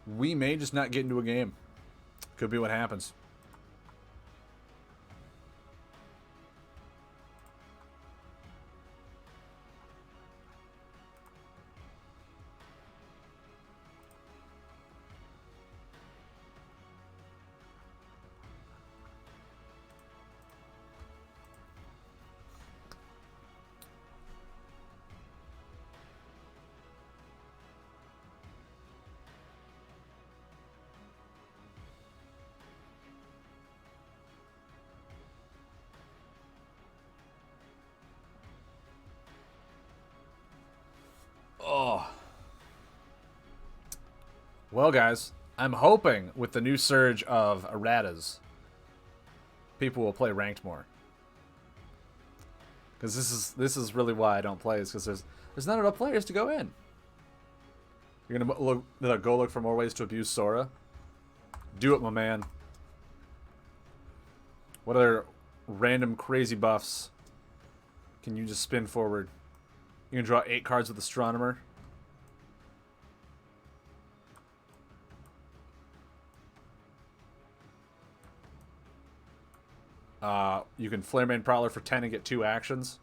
We may just not get into a game. Could be what happens. Oh. Well, guys, I'm hoping with the new surge of erratas, people will play ranked more. Because this is really why I don't play, is because there's not enough players to go in. You're gonna go look for more ways to abuse Sora. Do it, my man. What other random crazy buffs can you just spin forward? You can draw 8 cards with Astronomer. You can Flaremane Prowler for 10 and get 2 actions.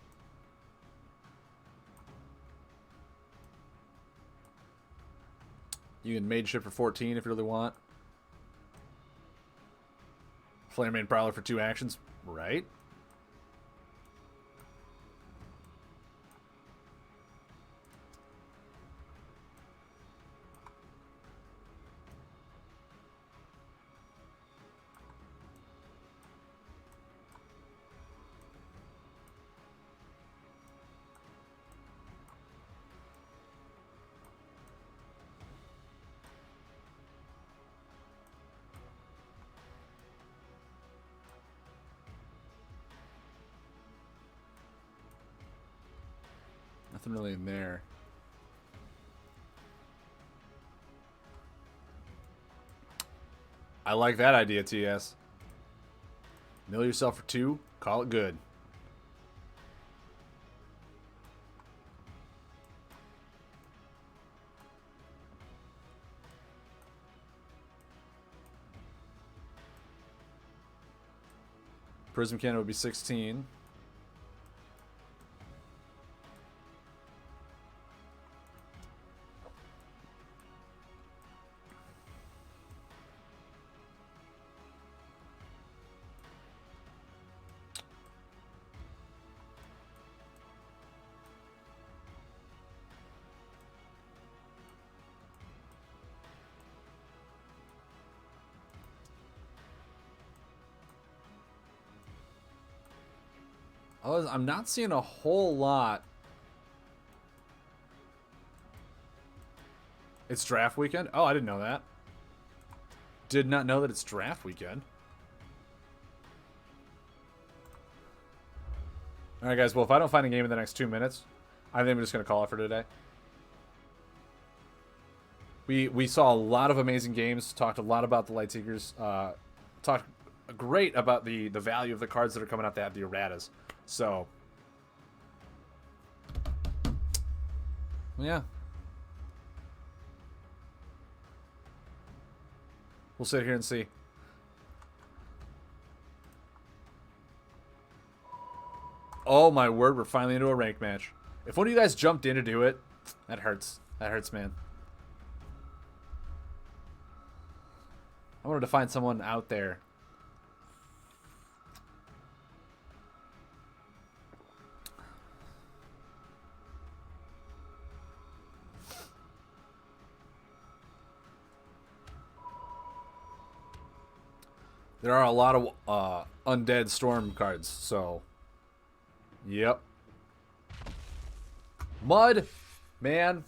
You can Mage Ship for 14 if you really want. Flaremane Prowler for 2 actions, right? Nothing really in there. I like that idea, TS. Mill yourself for 2, call it good. Prism Cannon would be 16. I'm not seeing a whole lot. It's draft weekend? Oh, I didn't know that. Did not know that it's draft weekend. Alright, guys. Well, if I don't find a game in the next 2 minutes, I think I'm just going to call it for today. We saw a lot of amazing games. Talked a lot about the Lightseekers. Talked great about the value of the cards that are coming out that have the erratas. So, yeah. We'll sit here and see. Oh my word, we're finally into a rank match. If one of you guys jumped in to do it, that hurts. That hurts, man. I wanted to find someone out there. There are a lot of Undead Storm cards, so... Yep. Mud! Man!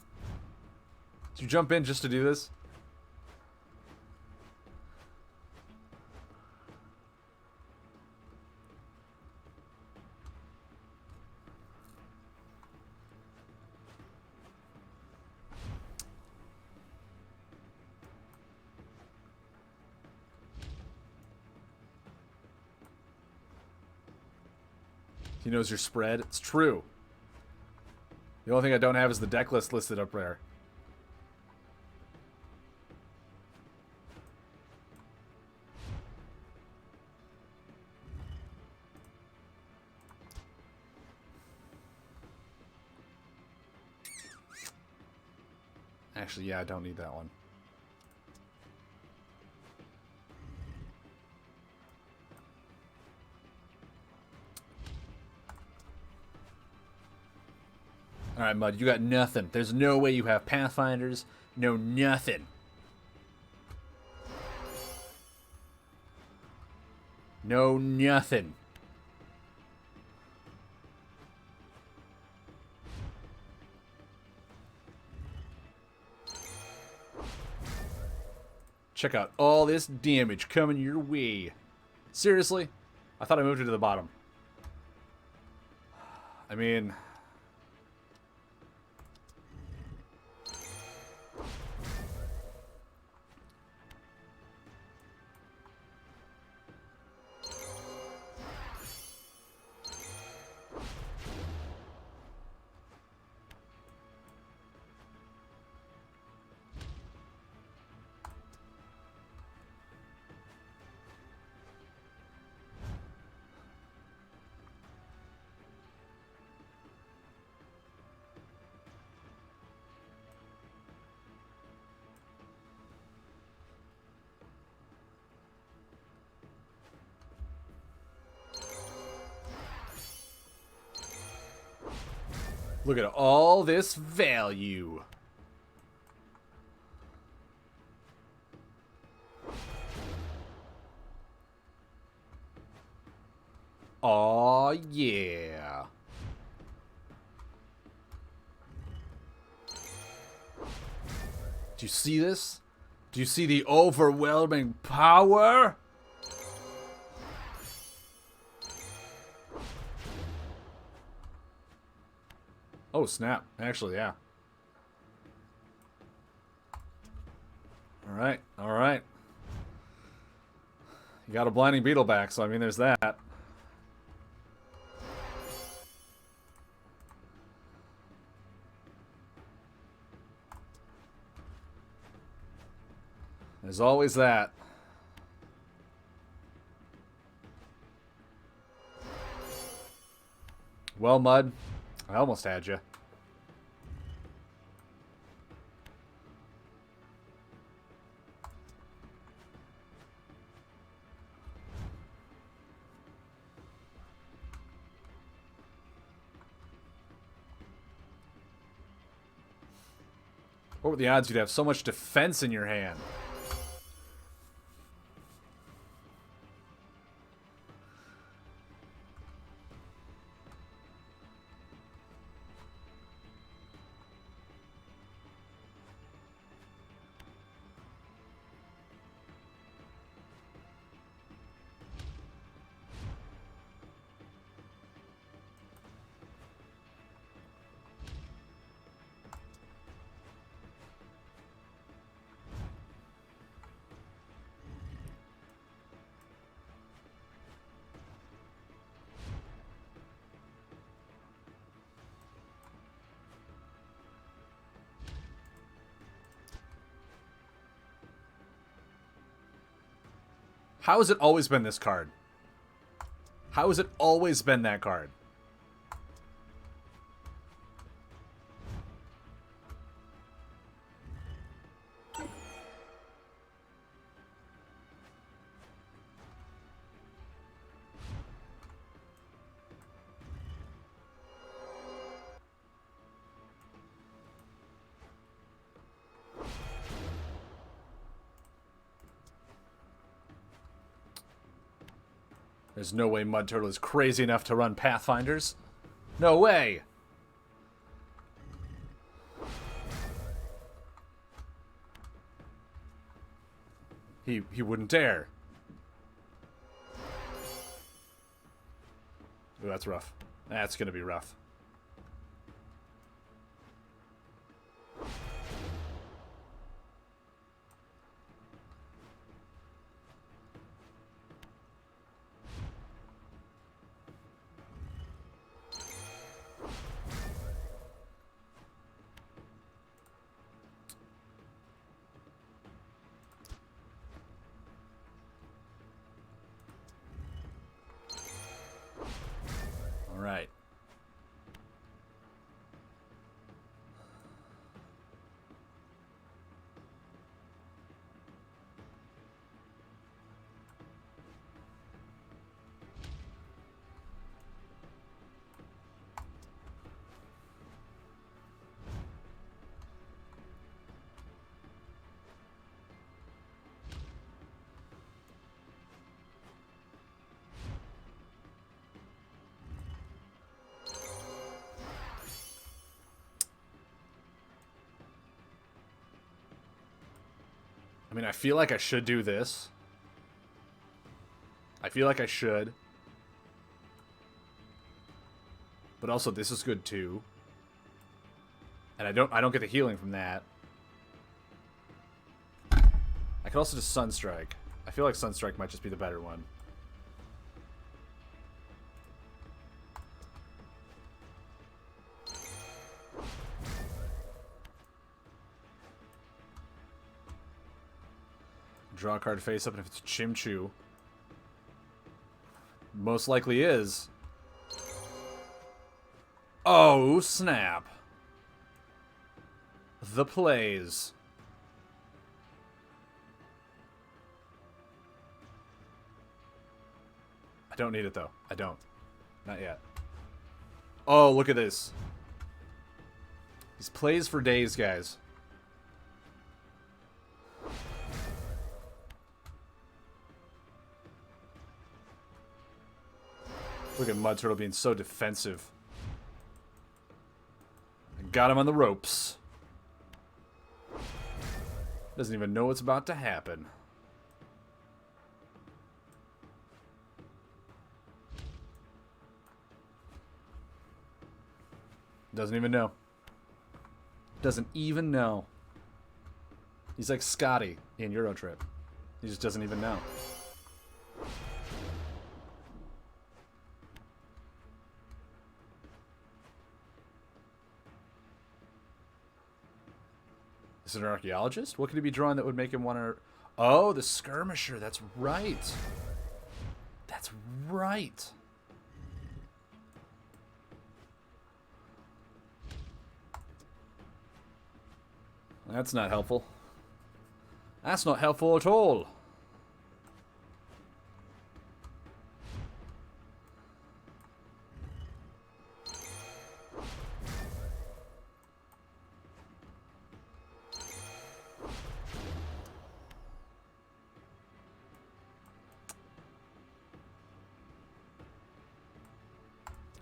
Did you jump in just to do this? He knows your spread. It's true. The only thing I don't have is the deck list listed up there. Actually, yeah, I don't need that one. Alright, Mud, you got nothing. There's no way you have Pathfinders. No nothing. No nothing. Check out all this damage coming your way. Seriously? I thought I moved it to the bottom. I mean... Look at all this value. Aw, yeah. Do you see this? Do you see the overwhelming power? Oh, snap. Actually, yeah. Alright, alright. You got a Blinding Beetle back, so I mean, there's that. There's always that. Well, Mud, I almost had you. What were the odds you'd have so much defense in your hand? How has it always been this card? How has it always been that card? There's no way Mud Turtle is crazy enough to run Pathfinders. No way! He wouldn't dare. Ooh, that's rough. That's gonna be rough. All right. I mean, I feel like I should do this. I feel like I should. But also, this is good too. And I don't get the healing from that. I could also just Sunstrike. I feel like Sunstrike might just be the better one. Draw a card face up, and if it's Chimchu, most likely is. Oh, snap. The plays. I don't need it, though. I don't. Not yet. Oh, look at this. These plays for days, guys. Look at Mud Turtle being so defensive. Got him on the ropes. Doesn't even know what's about to happen. Doesn't even know. Doesn't even know. He's like Scotty in Euro Trip. He just doesn't even know. Is it an archaeologist? What could he be drawing that would make him want to... Oh, the skirmisher. That's right. That's right. That's not helpful. That's not helpful at all.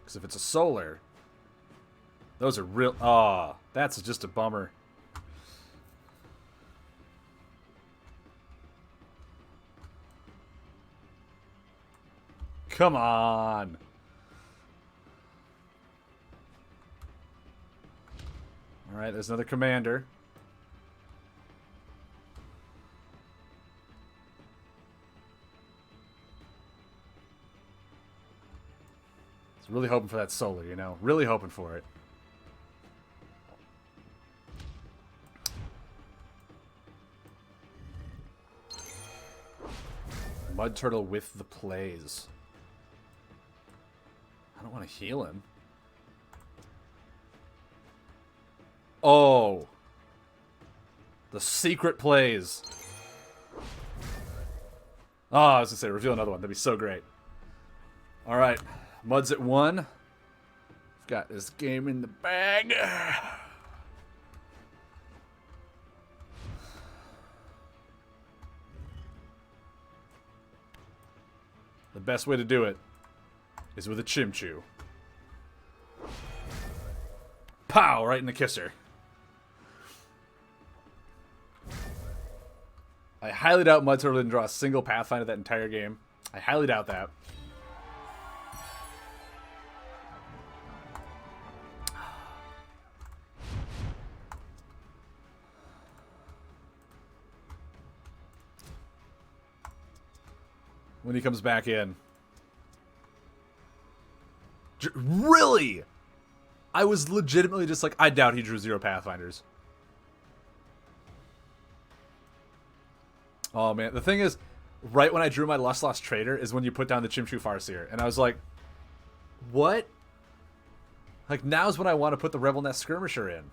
Because if it's a solar, those are real... Ah, that's just a bummer. Come on. All right, there's another commander. It's really hoping for that solar, you know? Really hoping for it. Mud Turtle with the plays. I don't want to heal him. Oh. The secret plays. Oh, I was going to say, reveal another one. That'd be so great. All right. Mud's at 1. I've got this game in the bag. The best way to do it is with a Chimchu. Pow! Right in the kisser. I highly doubt Mud Turtle didn't draw a single Pathfinder that entire game. I highly doubt that. When he comes back in. Really? I was legitimately just like, I doubt he drew 0 Pathfinders. Oh, man. The thing is, right when I drew my Lust Trader is when you put down the Chimchu Farseer. And I was like, what? Like, now's when I want to put the Rebel Nest Skirmisher in.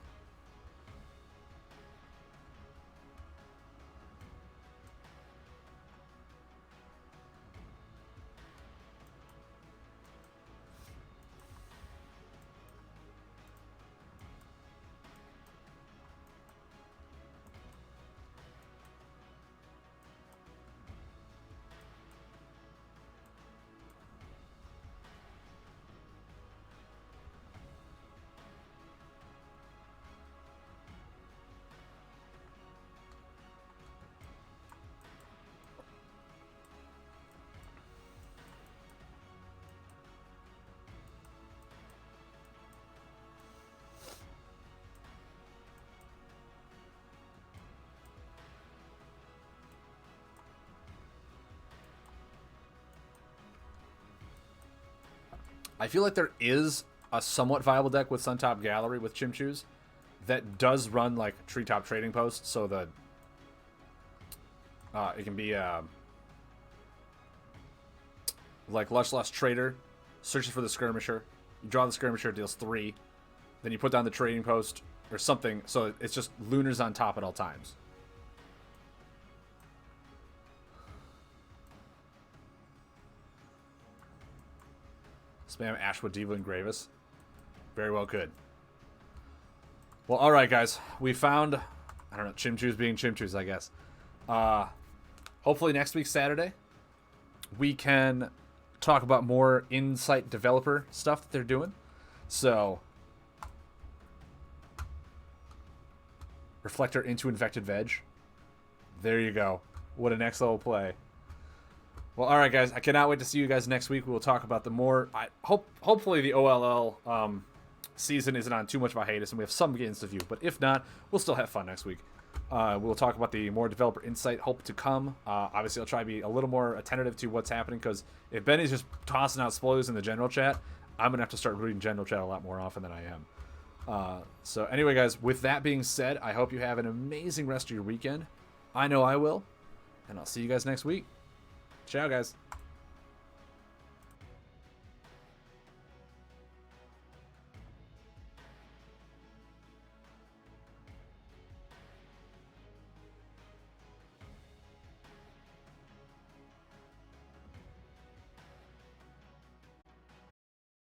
I feel like there is a somewhat viable deck with Suntop Gallery with Chimchus that does run like Treetop Trading Post, so the it can be like Lush Trader searches for the Skirmisher. You draw the Skirmisher, it deals 3. Then you put down the Trading Post or something, so it's just Lunars on top at all times. Spam Ashwood, Diva, and Gravis. Very well could. Well, alright, guys. We found, I don't know, Chimchus being Chimchus, I guess. Hopefully next week, Saturday, we can talk about more Insight developer stuff that they're doing. So, Reflector into Infected Veg. There you go. What a next level play. Well, all right, guys. I cannot wait to see you guys next week. We will talk about the more. Hopefully, the OLL season isn't on too much of a hiatus, and we have some games to view. But if not, we'll still have fun next week. We'll talk about the more developer insight. Hope to come. Obviously, I'll try to be a little more attentive to what's happening, because if Benny's just tossing out spoilers in the general chat, I'm gonna have to start reading general chat a lot more often than I am. So anyway, guys. With that being said, I hope you have an amazing rest of your weekend. I know I will, and I'll see you guys next week. Ciao, guys.